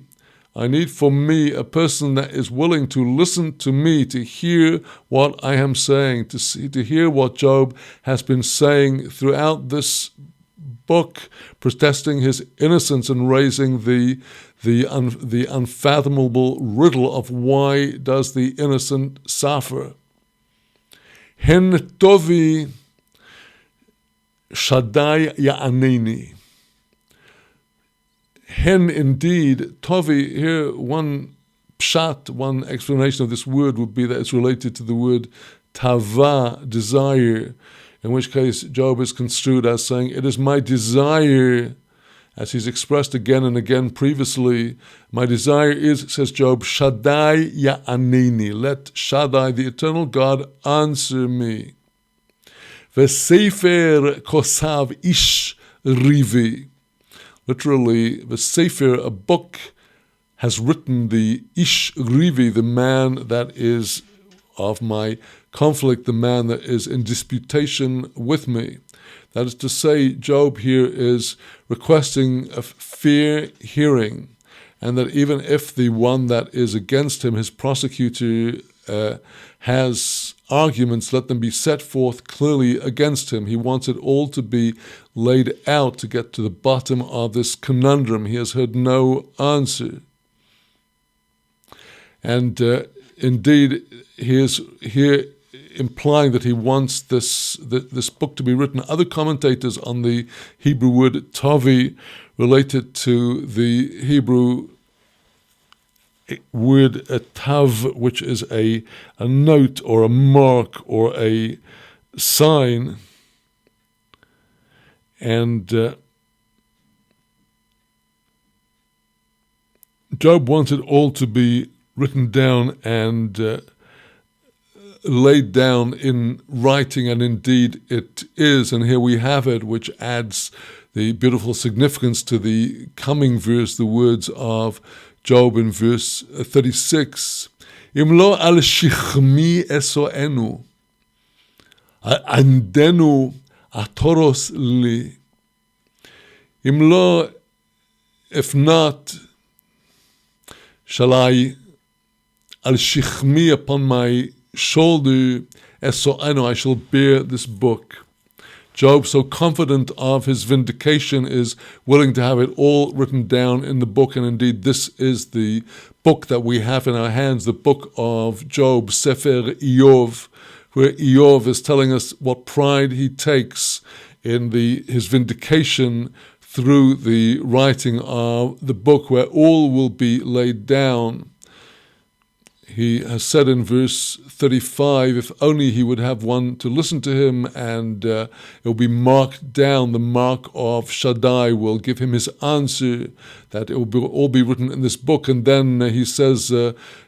I need for me a person that is willing to listen to me, to hear what I am saying, to hear what Job has been saying throughout this book, protesting his innocence and raising the unfathomable riddle of why does the innocent suffer. Hen tovi shadai ya'aneni. Hen, indeed, tovi, here one pshat, one explanation of this word would be that it's related to the word tava, desire, in which case Job is construed as saying, it is my desire, as he's expressed again and again previously, my desire is, says Job, Shaddai ya'aneni, let Shaddai, the eternal God, answer me. V'sefer kosav ish rivi. Literally, the Sefer, a book, has written the Ish Rivi, the man that is of my conflict, the man that is in disputation with me. That is to say, Job here is requesting a fair hearing, and that even if the one that is against him, his prosecutor, has arguments, let them be set forth clearly against him. He wants it all to be laid out to get to the bottom of this conundrum. He has heard no answer. And indeed, he is here implying that he wants this book to be written. Other commentators on the Hebrew word tavi, related to the Hebrew word tav, which is a note or a mark or a sign. And Job wants it all to be written down and laid down in writing, and indeed it is. And here we have it, which adds the beautiful significance to the coming verse, the words of Job in verse 36. Im lo al shichmi esoenu, andenu atoros li. Im lo, if not, shall I al shichmi, upon my shoulder, esoenu, I shall bear this book. Job, so confident of his vindication, is willing to have it all written down in the book. And indeed, this is the book that we have in our hands, the book of Job, Sefer Iyov, where Iyov is telling us what pride he takes in his vindication through the writing of the book, where all will be laid down. He has said in verse 35, if only he would have one to listen to him, and it will be marked down. The mark of Shaddai will give him his answer, that it will all be written in this book. And then he says,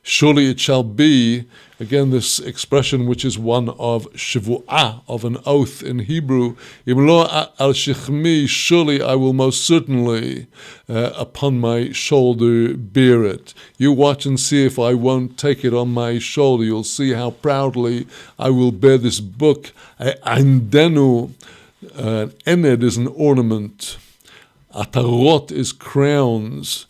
surely it shall be. Again, this expression, which is one of shivu'ah, of an oath in Hebrew. Im lo al shichmi, surely I will most certainly upon my shoulder bear it. You watch and see if I won't take it on my shoulder. You'll see how proudly I will bear this book. Andenu, ened is an ornament. Atarot is crowns.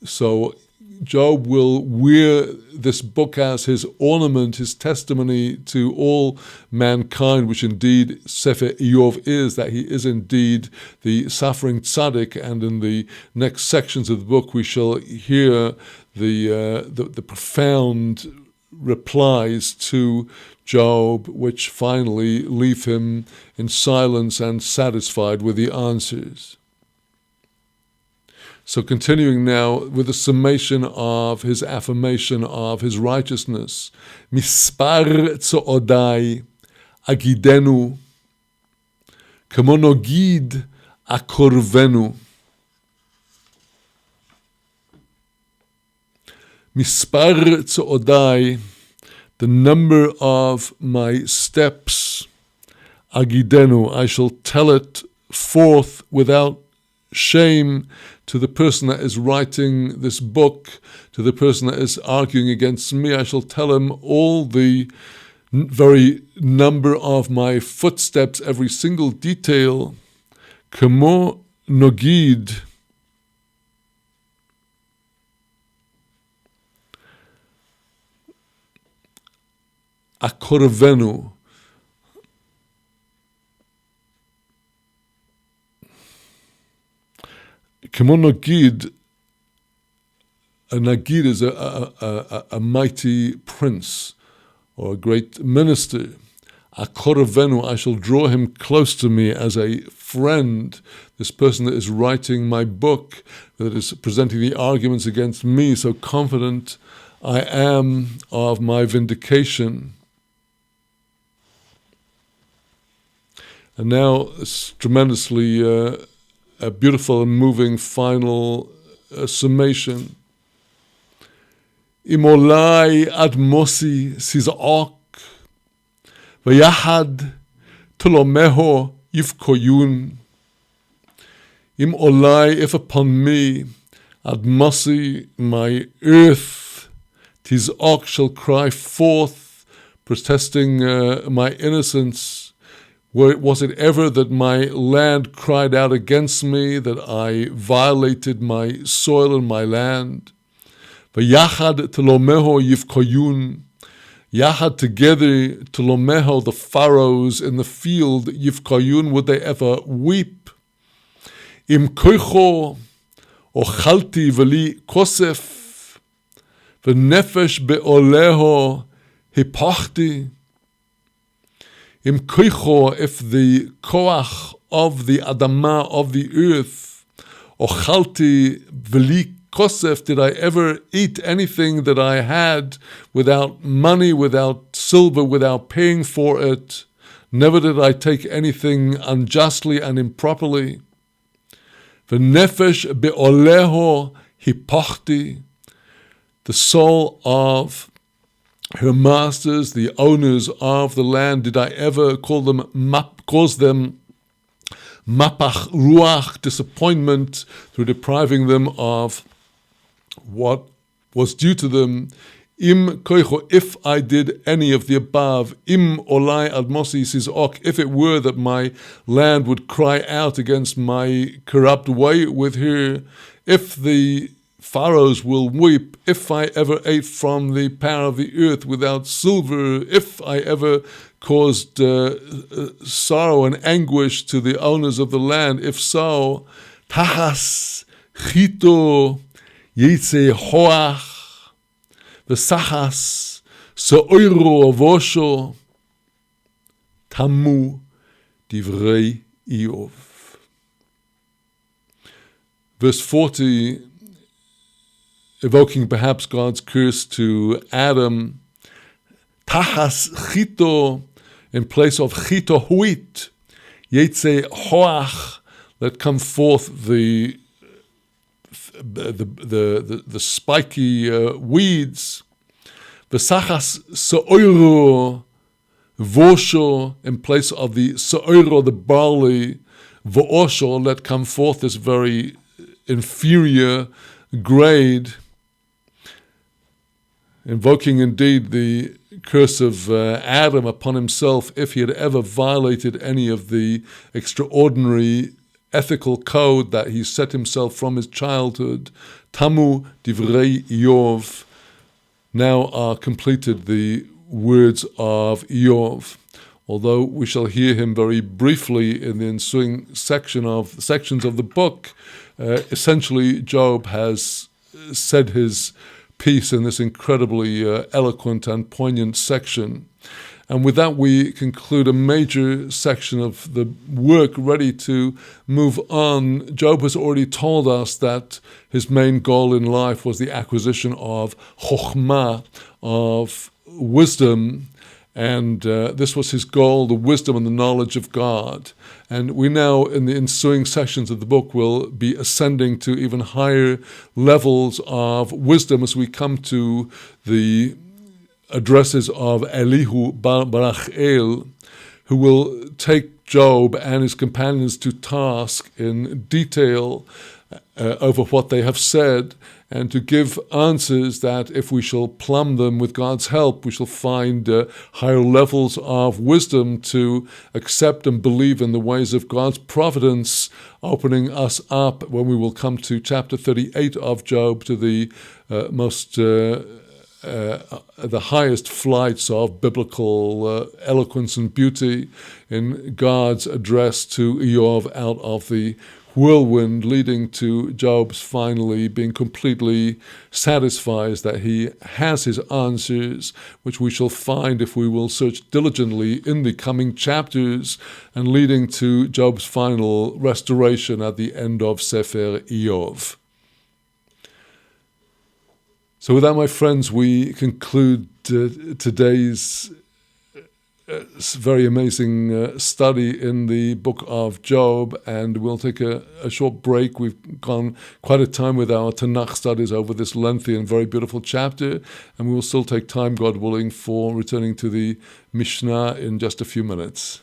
So Job will wear this book as his ornament, his testimony to all mankind, which indeed Sefer Iyov is, that he is indeed the suffering tzaddik. And in the next sections of the book, we shall hear the profound replies to Job, which finally leave him in silence and satisfied with the answers. So continuing now with the summation of his affirmation of his righteousness. Mispar tzo'odai agidenu, kamo nogid akorvenu. Mispar tzo'odai, the number of my steps, agidenu, I shall tell it forth without shame to the person that is writing this book, to the person that is arguing against me. I shall tell him all the very number of my footsteps, every single detail. Kamo nogid, akorvenu. Kamo nogid, a nagid is a mighty prince or a great minister. Akorvenu, I shall draw him close to me as a friend. This person that is writing my book, that is presenting the arguments against me, so confident I am of my vindication. And now it's tremendously a beautiful and moving final summation. Imolai ad mosi siza'ok, v'yahad tolomeho yivkoyun. Imolai, if upon me, ad mosi, my earth, tiz'ok, shall cry forth, protesting my innocence. Was it ever that my land cried out against me, that I violated my soil and my land? V'yachad telomeho yivkoyun. Yachad, together, telomeho, the furrows in the field, yivkoyun, would they ever weep? Im koicho ochalti v'li kosef, v'nefesh be'oleho hipachti. Im koicho, if the koach of the adama, of the earth, ochalti v'li kosef, did I ever eat anything that I had without money, without silver, without paying for it? Never did I take anything unjustly and improperly. V'nefesh be'oleho hipochti, the soul of her masters, the owners of the land, did I ever cause them mapach ruach, disappointment, through depriving them of what was due to them? Im koicho, if I did any of the above, im olai admosi sizok, if it were that my land would cry out against my corrupt way with her, if the pharaohs will weep, if I ever ate from the power of the earth without silver, if I ever caused sorrow and anguish to the owners of the land, if so, tachas chito yitze hoach, v'sachas so'oiro avosho, tamu divrei Iyov. Verse 40, evoking perhaps God's curse to Adam, tachas chito, in place of chito huit, yetze hoach, let come forth the spiky weeds. V'sachas so'oiro vosho, in place of the so'oiro, the barley, v'osho, let come forth this very inferior grade, invoking indeed the curse of Adam upon himself if he had ever violated any of the extraordinary ethical code that he set himself from his childhood. Tamu divrei Iyov, now are completed the words of Iyov. Although we shall hear him very briefly in the ensuing sections of the book, essentially Job has said his piece in this incredibly eloquent and poignant section. And with that, we conclude a major section of the work, ready to move on. Job has already told us that his main goal in life was the acquisition of chokhmah, of wisdom, and this was his goal, the wisdom and the knowledge of God. And we now, in the ensuing sections of the book, will be ascending to even higher levels of wisdom as we come to the addresses of Elihu bar Barachel, who will take Job and his companions to task in detail over what they have said, and to give answers that, if we shall plumb them with God's help, we shall find higher levels of wisdom to accept and believe in the ways of God's providence, opening us up, when we will come to chapter 38 of Job, to the the highest flights of biblical eloquence and beauty in God's address to Iyov out of the whirlwind, leading to Job's finally being completely satisfied that he has his answers, which we shall find if we will search diligently in the coming chapters, and leading to Job's final restoration at the end of Sefer Iyov. So with that, my friends, we conclude today's very amazing study in the book of Job, and we'll take a short break. We've gone quite a time with our Tanakh studies over this lengthy and very beautiful chapter, and we will still take time, God willing, for returning to the Mishnah in just a few minutes.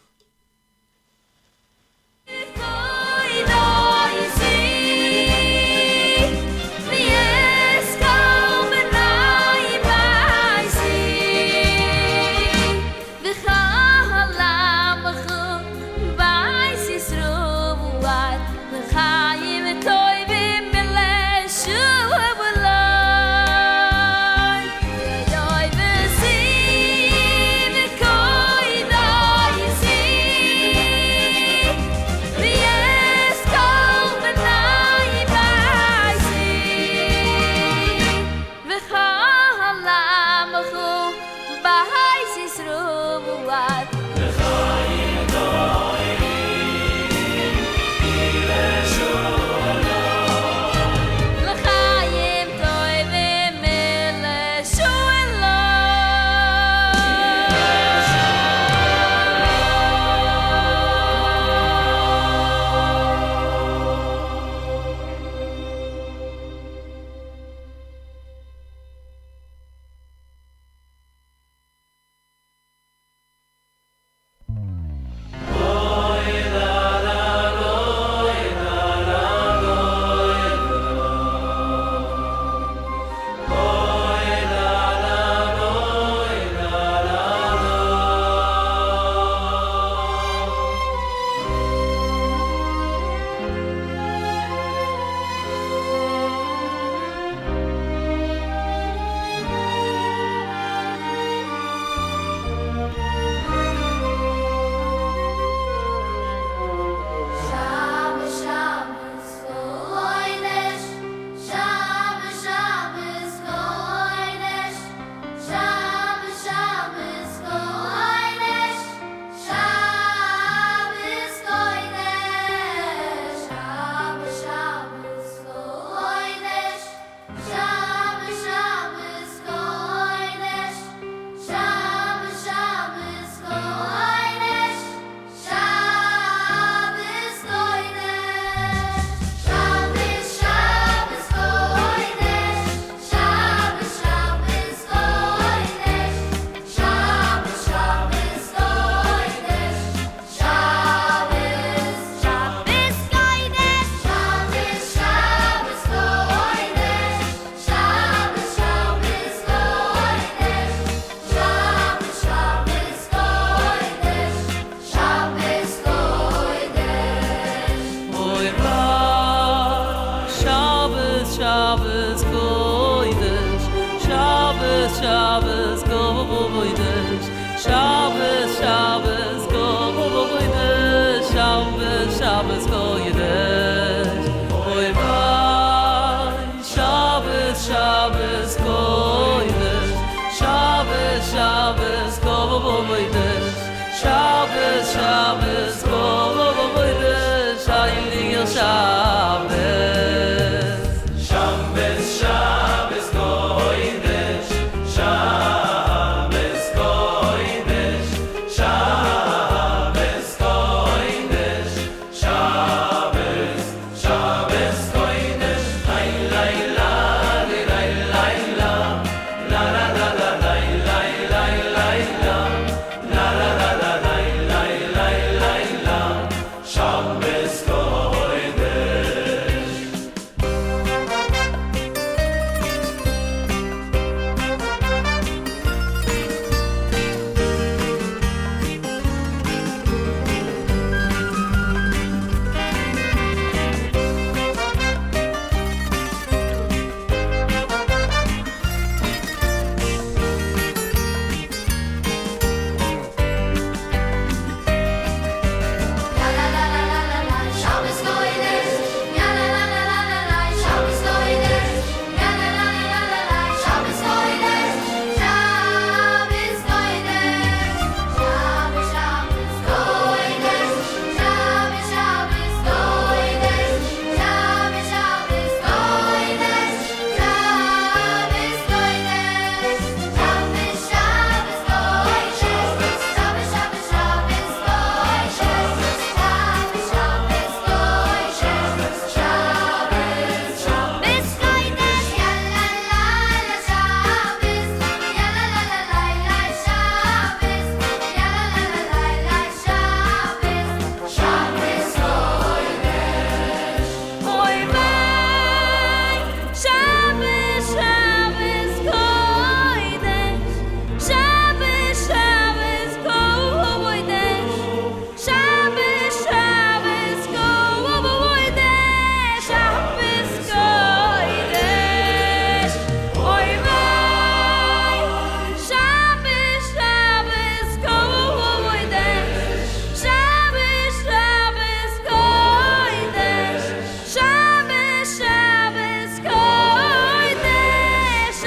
See
Shabbos, go boydes. Shabbos, Shabbos, go boydes. Shabbos, Shabbos, go yedes. Oy vay, Shabbos, Shabbos, go yedes. Shabbos, Shabbos, go boydes. Shabbos, Shabbos, go boydes. Shayli Shabbos.
Shabbos, Shabbos, Kodesh. Shabbos, Kodesh. Shabbos, Kodesh. Shabbos, Shabbos, Kodesh. Lay, lay, la, lay, lay, lay, la. La, la, la, la, lay, lay, lay, lay, la. La, la, la, la, lay, lay, lay, lay, la. Shabbos, Kodesh.
Shabbos Kodesh, ya la la la la la la, Shabbos Kodesh, ya la la la la la la, Shabbos Kodesh, Shabbos Kodesh, Shabbos Shabbos Kodesh, Shabbos Shabbos Kodesh, Shabbos Shabbos Kodesh, Shabbos Kodesh, Shabbos Shabbos Kodesh, Shabbos Shabbos Shabbos Kodesh, Shabbos Shabbos Kodesh, Shabbos Shabbos Kodesh, ya la la la Shabbos, ya la la la la la Shabbos, ya la la la la la Shabbos, Shabbos Kodesh. Oy vay, Shabbos, Shabbos Kodesh, Shabbos, Shabbos Kodesh, Shabbos, Shabbos Kodesh, Shabbos Kodesh. Oy vay, Shabbos, Shabbos Kodesh, Shabbos, Shabbos Kodesh, Shabbos, Shabbos Kodesh,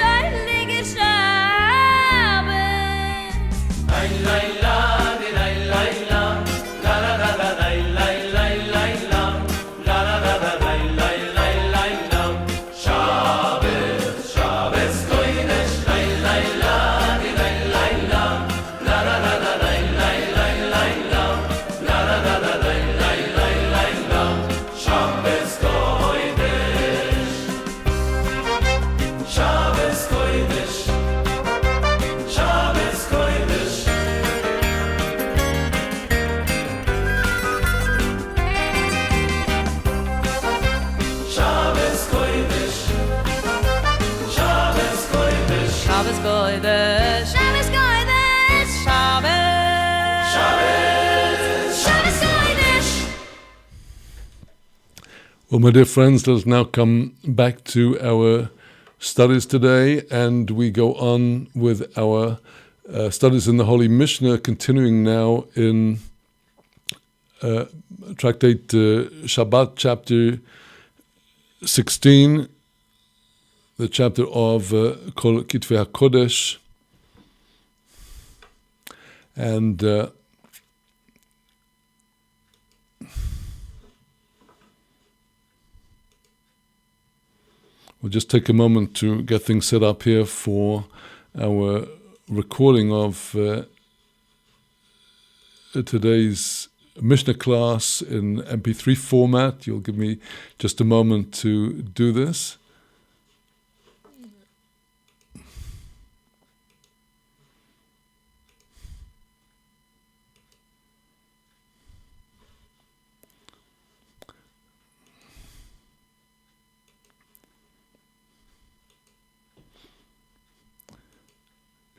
Heilige Shabbos.
Lay, lay, la, lay, lay, la. La, la, la, la, lay, lay, lay, lay, la. La, la, la, la, lay, lay, lay, lay, la. Shabbos, Shabbos, Kodesh. Lay, lay, la, lay, lay, la. La, la, la, la, lay, lay, lay, lay, la. La, la, la, la, lay, lay, lay, lay, la. Shabbos, Kodesh. Shabbos, Kodesh. Shabbos, Kodesh. Shabbos, Kodesh. Shabbos, Kodesh.
Shabbos Kodesh.
Shabbos Kodesh,
Shabbos.
Shabbos Kodesh.
Well, my dear friends, let us now come back to our studies today, and we go on with our studies in the Holy Mishnah, continuing now in Tractate Shabbat, chapter 16, the chapter of Kol Kitvei HaKodesh, and we'll just take a moment to get things set up here for our recording of today's Mishnah class in MP3 format. You'll give me just a moment to do this.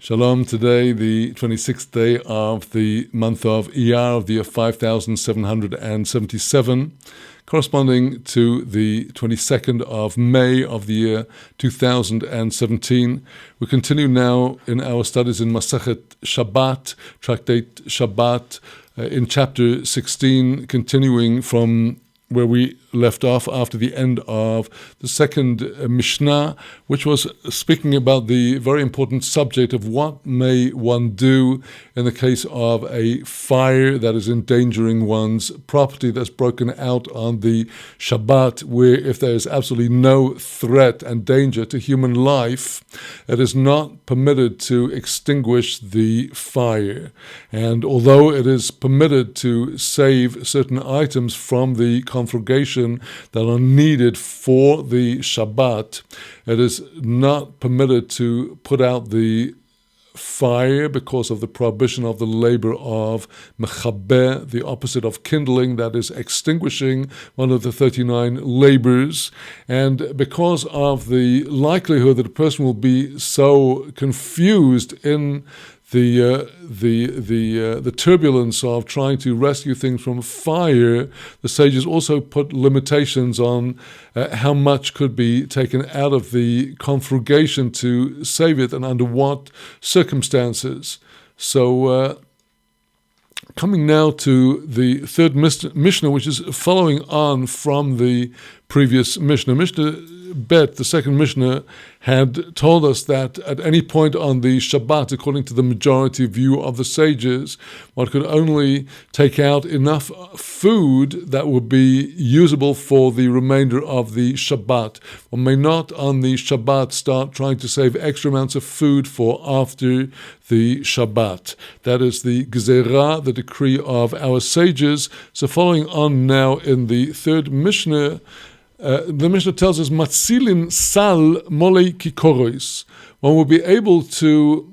Shalom, today the 26th day of the month of Iyar of the year 5777, corresponding to the 22nd of May of the year 2017. We continue now in our studies in Masechet Shabbat, Tractate Shabbat, in chapter 16, continuing from where we left off after the end of the second Mishnah, which was speaking about the very important subject of what may one do in the case of a fire that is endangering one's property that's broken out on the Shabbat, where if there is absolutely no threat and danger to human life, it is not permitted to extinguish the fire. And although it is permitted to save certain items from the congregation that are needed for the Shabbat, it is not permitted to put out the fire because of the prohibition of the labor of mechabeh, the opposite of kindling, that is extinguishing, one of the 39 labors, and because of the likelihood that a person will be so confused in the turbulence of trying to rescue things from fire, the sages also put limitations on how much could be taken out of the conflagration to save it and under what circumstances. So coming now to the third Mishnah, which is following on from the previous Mishnah. Mishnah Bet, the second Mishnah, had told us that at any point on the Shabbat, according to the majority view of the sages, one could only take out enough food that would be usable for the remainder of the Shabbat. One may not on the Shabbat start trying to save extra amounts of food for after the Shabbat. That is the Gezerah, the decree of our sages. So following on now in the third Mishnah, the Mishnah tells us, Matzilin sal molei kikorois. One will be able to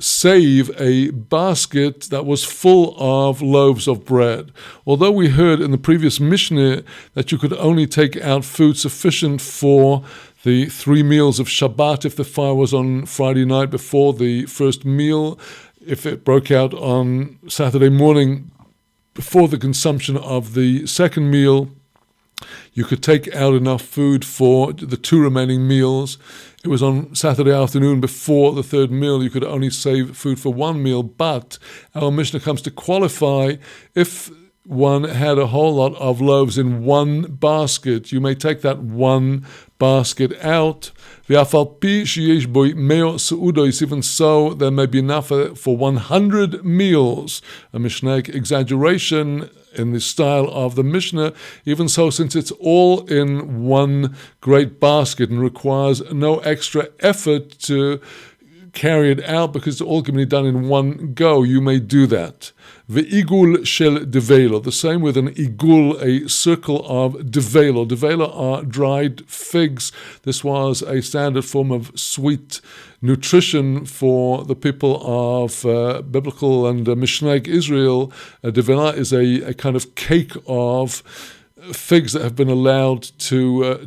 save a basket that was full of loaves of bread. Although we heard in the previous Mishnah that you could only take out food sufficient for the 3 meals of Shabbat if the fire was on Friday night before the first meal, if it broke out on Saturday morning before the consumption of the second meal, you could take out enough food for the 2 remaining meals. It was on Saturday afternoon before the third meal, you could only save food for 1 meal. But our Mishnah comes to qualify if one had a whole lot of loaves in 1 basket. You may take that 1 basket out. Even so, there may be enough for 100 meals. A Mishnaic exaggeration in the style of the Mishnah. Even so, since it's all in 1 great basket and requires no extra effort to carry it out because it's all can be done in 1 go, you may do that. Ve'igul shel develo, the same with an igul, a circle of develo. Develo are dried figs. This was a standard form of sweet nutrition for the people of biblical and Mishnaic Israel. Devela is a kind of cake of figs that have been allowed to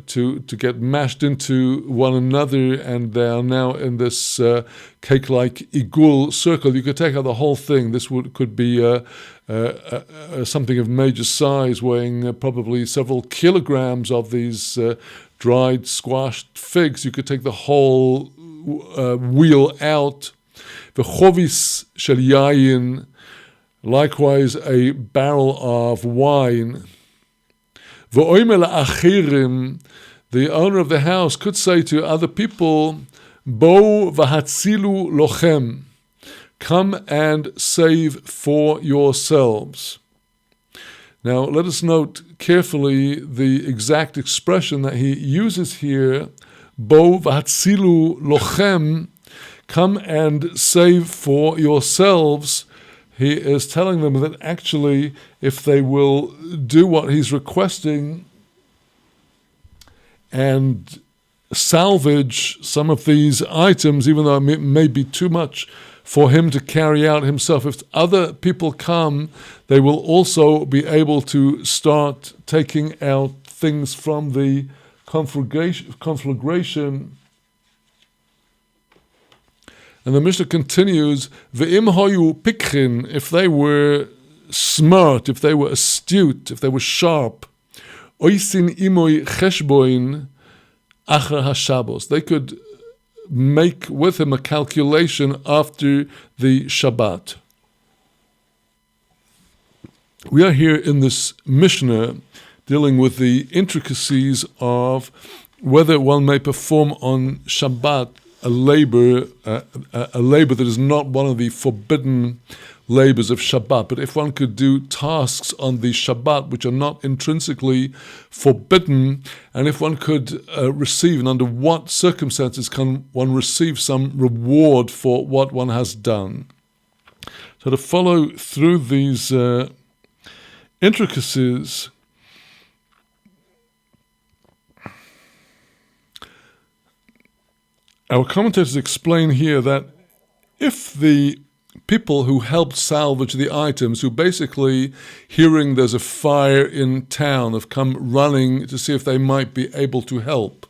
get mashed into one another, and they are now in this cake-like igul circle. You could take out the whole thing. This could be something of major size, weighing probably several kilograms of these dried, squashed figs. You could take the whole wheel out. The chovis shel yayin, likewise a barrel of wine. The owner of the house could say to other people, Bo v'hatzilu lochem, come and save for yourselves. Now let us note carefully the exact expression that he uses here, Bo v'hatzilu lochem, come and save for yourselves. He is telling them that actually, if they will do what he's requesting and salvage some of these items, even though it may be too much for him to carry out himself, if other people come, they will also be able to start taking out things from the conflagration And the Mishnah continues, Ve'im hoyu pikrin, if they were smart, if they were astute, if they were sharp, oisin imoy cheshboin achar haShabbos, they could make with him a calculation after the Shabbat. We are here in this Mishnah dealing with the intricacies of whether one may perform on Shabbat a labor that is not one of the forbidden labors of Shabbat. But if one could do tasks on the Shabbat which are not intrinsically forbidden, and if one could receive, and under what circumstances can one receive some reward for what one has done. So to follow through these intricacies, our commentators explain here that if the people who helped salvage the items, who basically, hearing there's a fire in town, have come running to see if they might be able to help,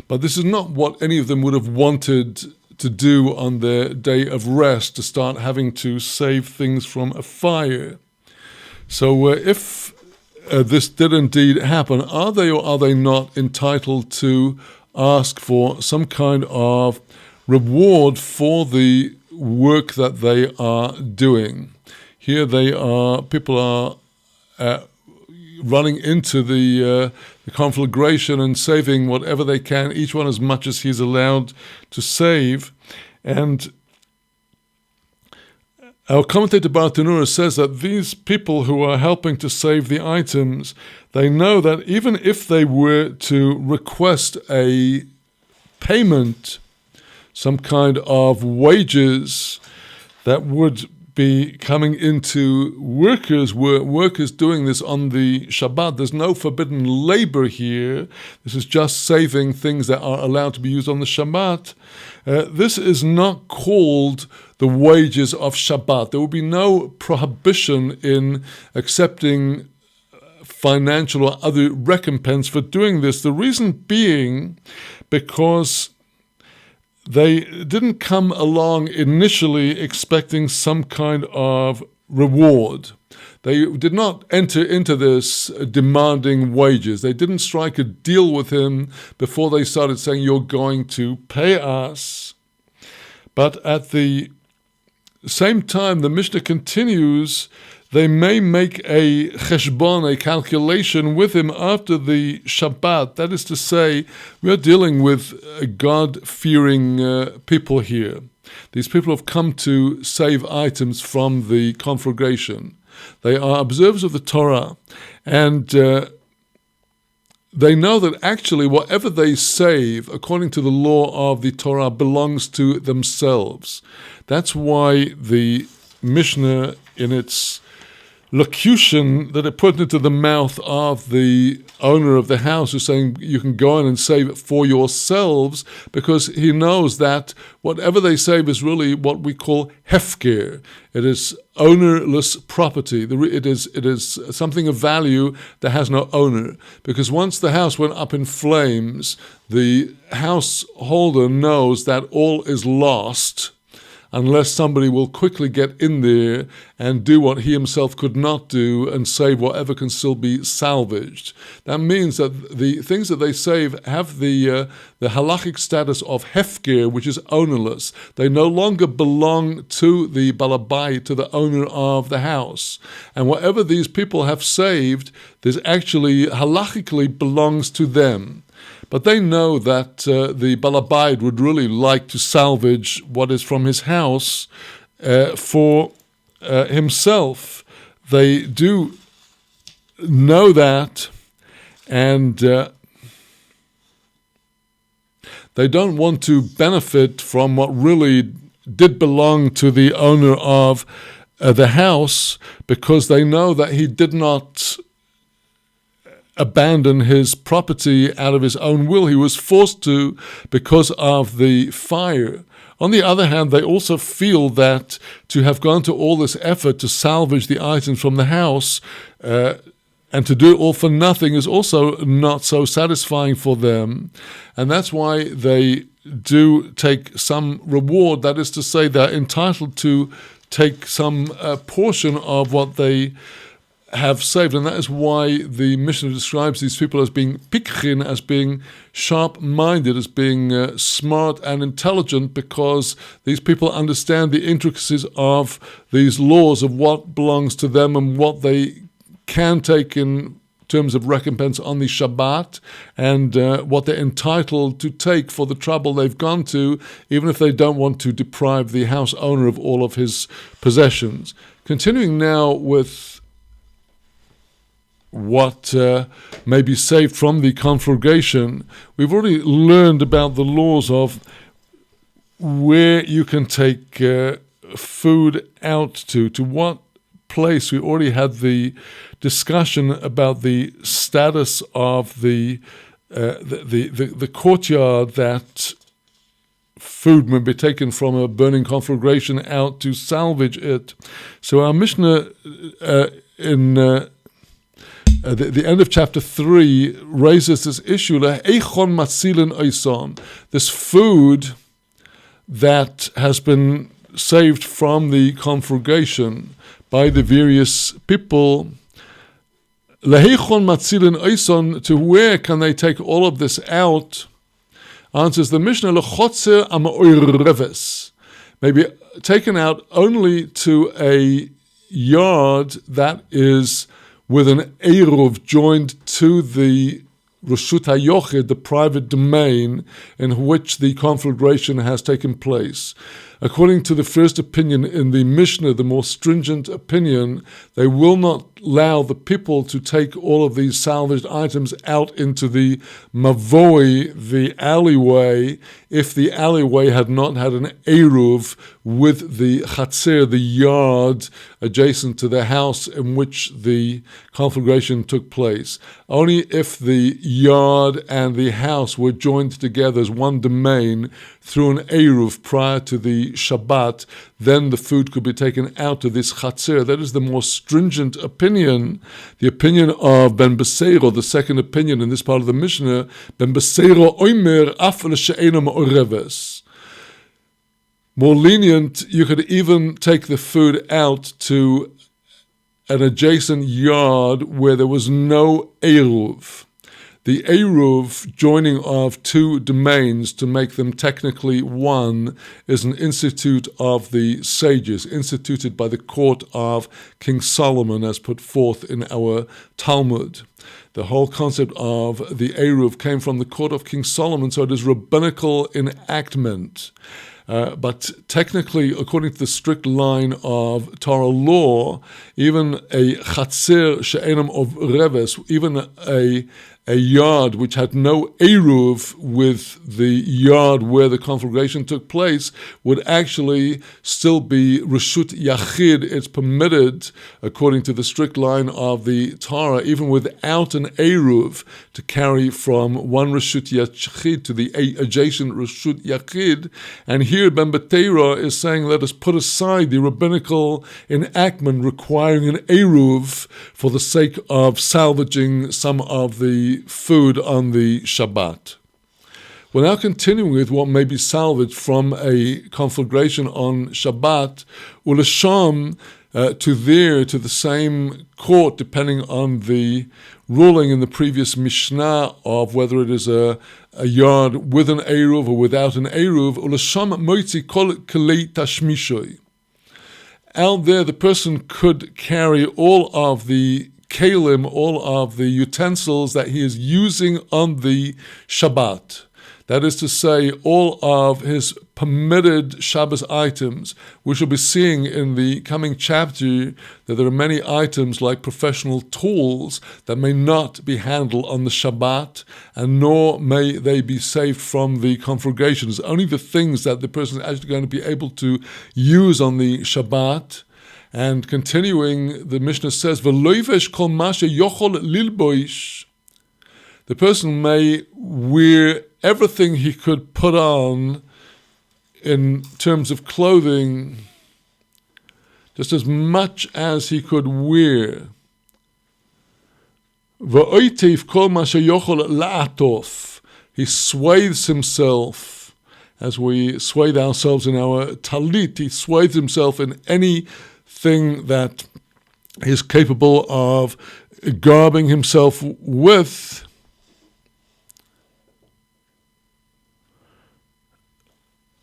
but this is not what any of them would have wanted to do on their day of rest, to start having to save things from a fire. So if this did indeed happen, are they or are they not entitled to ask for some kind of reward for the work that they are doing? Here people are running into the conflagration and saving whatever they can, each one as much as he's allowed to save. And our commentator Bartanura says that these people who are helping to save the items, they know that even if they were to request a payment, some kind of wages that would be coming into workers, were workers doing this on the Shabbat, there's no forbidden labor here. This is just saving things that are allowed to be used on the Shabbat. This is not called the wages of Shabbat. There will be no prohibition in accepting financial or other recompense for doing this. The reason being because they didn't come along initially expecting some kind of reward. They did not enter into this demanding wages. They didn't strike a deal with him before they started saying, you're going to pay us. But at the same time, the Mishnah continues, they may make a cheshbon, a calculation with him after the Shabbat. That is to say, we are dealing with God-fearing people here. These people have come to save items from the conflagration. They are observers of the Torah, and they know that actually whatever they save, according to the law of the Torah, belongs to themselves. That's why the Mishnah, in its locution that it put into the mouth of the owner of the house, who's saying you can go in and save it for yourselves, because he knows that whatever they save is really what we call hefker. It is ownerless property. It is something of value that has no owner, because once the house went up in flames, the householder knows that all is lost unless somebody will quickly get in there and do what he himself could not do and save whatever can still be salvaged. That means that the things that they save have the halachic status of hefker, which is ownerless. They no longer belong to the balabai, to the owner of the house. And whatever these people have saved, this actually halachically belongs to them. But they know that the Balabayit would really like to salvage what is from his house for himself. They do know that, and they don't want to benefit from what really did belong to the owner of the house, because they know that he did not abandon his property out of his own will. He was forced to because of the fire. On the other hand, they also feel that to have gone to all this effort to salvage the items from the house and to do it all for nothing is also not so satisfying for them. And that's why they do take some reward. That is to say, they're entitled to take some portion of what they have saved. And that is why the Mishnah describes these people as being pikchin, as being sharp-minded, as being smart and intelligent, because these people understand the intricacies of these laws of what belongs to them and what they can take in terms of recompense on the Shabbat, and what they're entitled to take for the trouble they've gone to, even if they don't want to deprive the house owner of all of his possessions. Continuing now with what may be saved from the conflagration, we've already learned about the laws of where you can take food out to what place. We already had the discussion about the status of the courtyard, that food may be taken from a burning conflagration out to salvage it. So our Mishnah in the end of chapter 3 raises this issue: this food that has been saved from the conflagration by the various people, to where can they take all of this out? Answers the Mishnah, maybe taken out only to a yard that is with an eruv joined to the Reshut HaYochid, the private domain in which the conflagration has taken place. According to the first opinion in the Mishnah, the more stringent opinion, they will not allow the people to take all of these salvaged items out into the mavoi, the alleyway, if the alleyway had not had an eruv with the chatzer, the yard adjacent to the house in which the conflagration took place. Only if the yard and the house were joined together as one domain through an eruv prior to the Shabbat, then the food could be taken out of this chatzer. That is the more stringent opinion. The opinion of Ben Beseiro, the second opinion in this part of the Mishnah, Ben Beseiro oimer af l'she'ena ma'oreves. More lenient, you could even take the food out to an adjacent yard where there was no eruv. The eruv, joining of two domains to make them technically one, is an institute of the sages, instituted by the court of King Solomon, as put forth in our Talmud. The whole concept of the eruv came from the court of King Solomon, so it is rabbinical enactment. But technically, according to the strict line of Torah law, even a chatzer she'enam of reves, even a yard which had no eruv with the yard where the conflagration took place, would actually still be reshut yachid. It's permitted, according to the strict line of the Torah, even without an eruv, to carry from one reshut yachid to the adjacent reshut yachid. And here Ben Beteira is saying, let us put aside the rabbinical enactment requiring an eruv for the sake of salvaging some of the food on the Shabbat. We're now continuing with what may be salvaged from a conflagration on Shabbat, ulasham, to the same court, depending on the ruling in the previous Mishnah of whether it is a yard with an eruv or without an eruv. Ulasham moitzi kol kelei tashmishoy. Out there, the person could carry all of the kalim, all of the utensils that he is using on the Shabbat. That is to say, all of his permitted Shabbos items. We shall be seeing in the coming chapter that there are many items like professional tools that may not be handled on the Shabbat, and nor may they be saved from the conflagration. It's only the things that the person is actually going to be able to use on the Shabbat. And continuing, the Mishnah says, "V'loivesh kol mashe yochol lilboish." The person may wear everything he could put on in terms of clothing, just as much as he could wear. V'oitiv kol mashe yochol la'atof. He swathes himself as we swathe ourselves in our talit. He swathes himself in anything that he's capable of garbing himself with.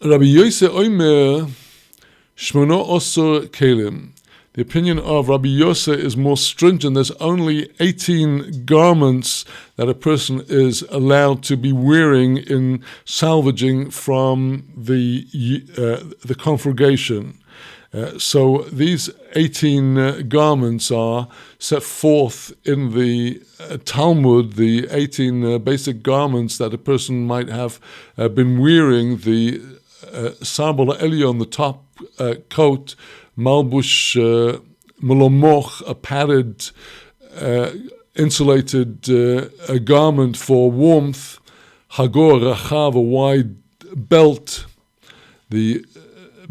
Rabbi Yosef Omer, Shmono Osor Kelim. The opinion of Rabbi Yosef is more stringent. There's only 18 garments that a person is allowed to be wearing in salvaging from the congregation. So these 18 garments are set forth in the Talmud, the 18 basic garments that a person might have been wearing. The Sarbal Elyon, the top coat, Malbush Molomoch, a padded, insulated garment for warmth, Hagor Rachav, a wide belt, the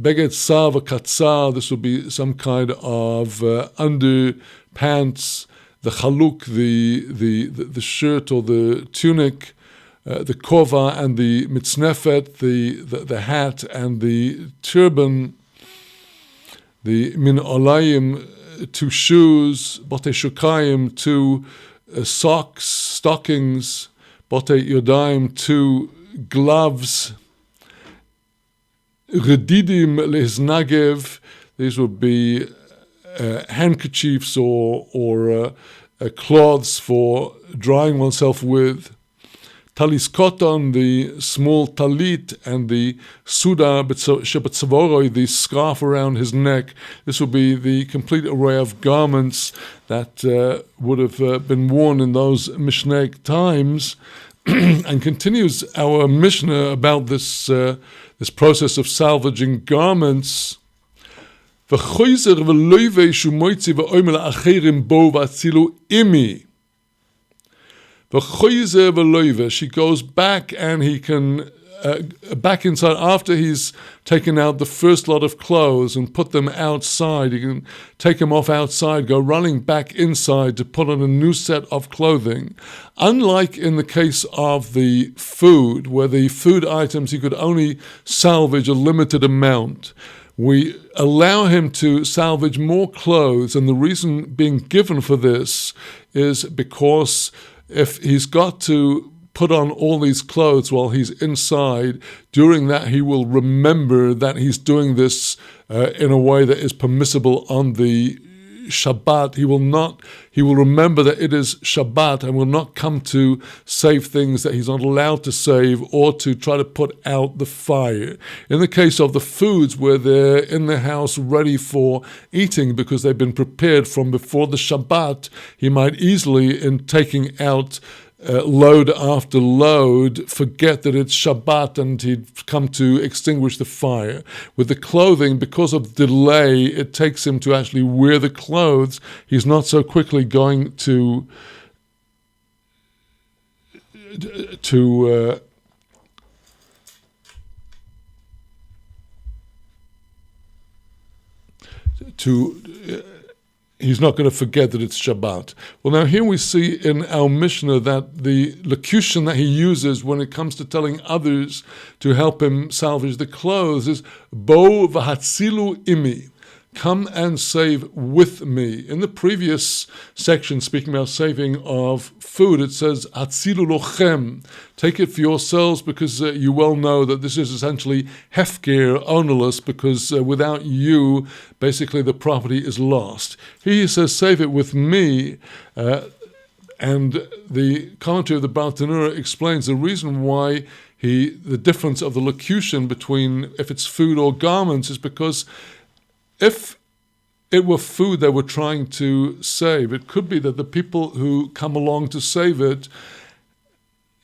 Beged Sav Katzar, this would be some kind of underpants, the Chaluk, the shirt or the tunic, the kova and the mitznefet, the hat and the turban, the min olayim, 2 shoes, bote shukayim, 2 socks, stockings, bote yodayim, 2 gloves, redidim leznagev, these would be handkerchiefs or cloths for drying oneself with. Talis koton, the small talit, and the suda shebetzvoroi, the scarf around his neck. This would be the complete array of garments that would have been worn in those Mishnaic times. And continues our Mishnah about this process of salvaging garments. V'choizer v'loivei shumoitzi v'oimel acherim bo v'atzilu imi. She goes back and he can back inside after he's taken out the first lot of clothes and put them outside. He can take them off outside, go running back inside to put on a new set of clothing. Unlike in the case of the food, where the food items he could only salvage a limited amount, we allow him to salvage more clothes, and the reason being given for this is because if he's got to put on all these clothes while he's inside, during that he will remember that he's doing this in a way that is permissible on the Shabbat. He will remember that it is Shabbat and will not come to save things that he's not allowed to save or to try to put out the fire. In the case of the foods where they're in the house ready for eating because they've been prepared from before the Shabbat, he might easily, in taking out load after load, forget that it's Shabbat and he'd come to extinguish the fire. With the clothing, because of delay, it takes him to actually wear the clothes. He's not so quickly going to he's not going to forget that it's Shabbat. Well, now here we see in our Mishnah that the locution that he uses when it comes to telling others to help him salvage the clothes is Bo v'hatzilu imi. Come and save with me. In the previous section, speaking about saving of food, it says, Hatzilu lochem. Take it for yourselves, because you well know that this is essentially hefker, ownerless, because without you, basically the property is lost. Here he says, save it with me. And the commentary of the Baal Tanura explains the reason why the difference of the locution between if it's food or garments is because if it were food they were trying to save, it could be that the people who come along to save it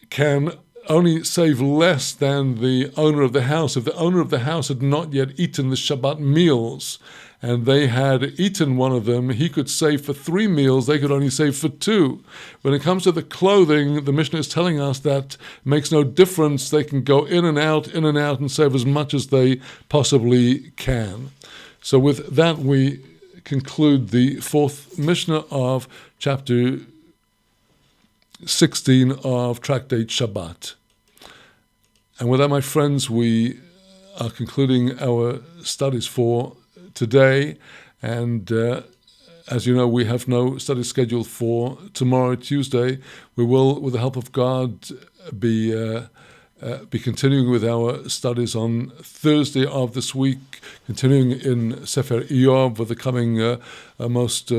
can only save less than the owner of the house. If the owner of the house had not yet eaten the Shabbat meals and they had eaten one of them, he could save for 3 meals, they could only save for 2. When it comes to the clothing, the Mishnah is telling us that it makes no difference. They can go in and out, and save as much as they possibly can. So with that, we conclude the 4th Mishnah of chapter 16 of Tractate Shabbat. And with that, my friends, we are concluding our studies for today. And as you know, we have no study scheduled for tomorrow, Tuesday. We will, with the help of God, be continuing with our studies on Thursday of this week, continuing in Sefer Iyov with the coming most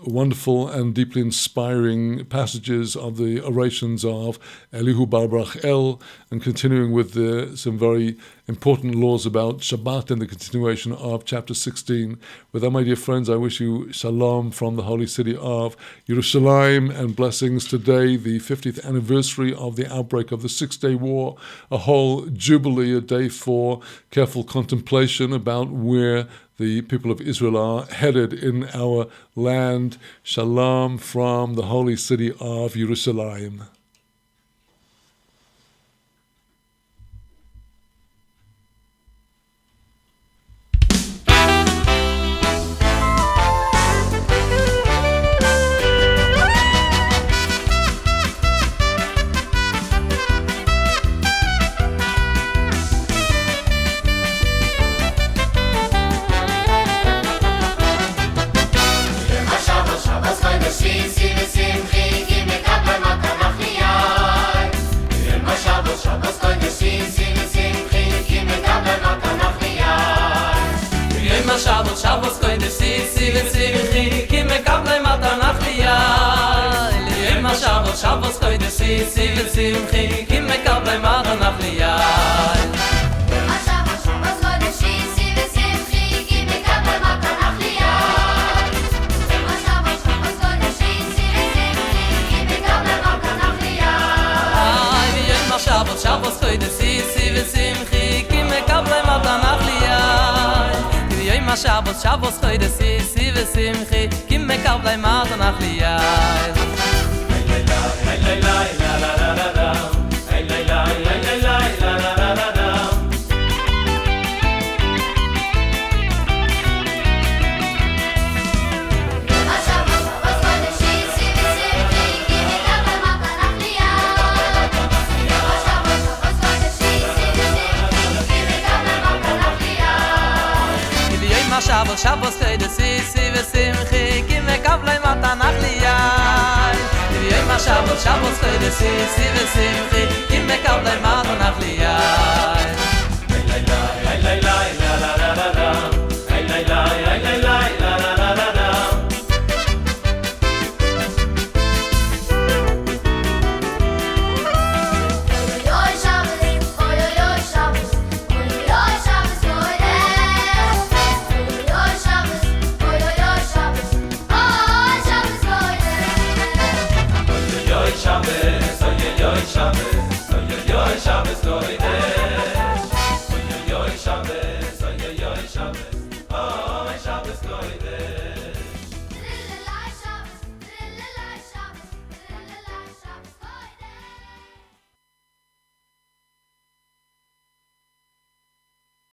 wonderful and deeply inspiring passages of the orations of Elihu bar Barachel, and continuing with some very important laws about Shabbat and the continuation of chapter 16. With that, my dear friends, I wish you shalom from the holy city of Yerushalayim, and blessings today, the 50th anniversary of the outbreak of the Six-Day War, a whole jubilee, a day for careful contemplation about where the people of Israel are headed in our land. Shalom from the holy city of Yerushalayim.
Shabbos kodesh si v'simchi ki mekabel matanach liyai. Liyom Shabbos Shabbos kodesh si v'simchi ki mekabel matanach liyai.
Shabbos Shabbos kodesh si v'simchi ki mekabel matanach liyai. Shabbos Shabbos kodesh si v'simchi ki mekabel matanach liyai.
Liyom Shabbos Shabbos kodesh si v'simchi ki mekabel matanach liyai. Shabbos Shabbos kodesh si v'simchi ki mekabel matanach liyai.
Hey la la la la la la la, hey la la la la la la la la la.
Shabbos Shabbos kodesh si v'simchi ki mekabel matanach liyai. Shabbos Shabbos kodesh si v'simchi ki mekabel matanach liyai.
Shabbos Shabbos kodesh si v'simchi ki mekabel matanach liyai. Shabbos Shabbos kodesh si v'simchi ki mekabel matanach liyai.
Hey la la la la la la la, hey la la la la la la la la.
Oy Shabbos, oy Shabbos, oy Shabbos kodesh. Oy Shabbos, oy Shabbos, oy Shabbos kodesh.
Yoy Shabbos, yoy Shabbos, yoy Shabbos kodesh. Yoy Shabbos, yoy Shabbos, oh Shabbos kodesh.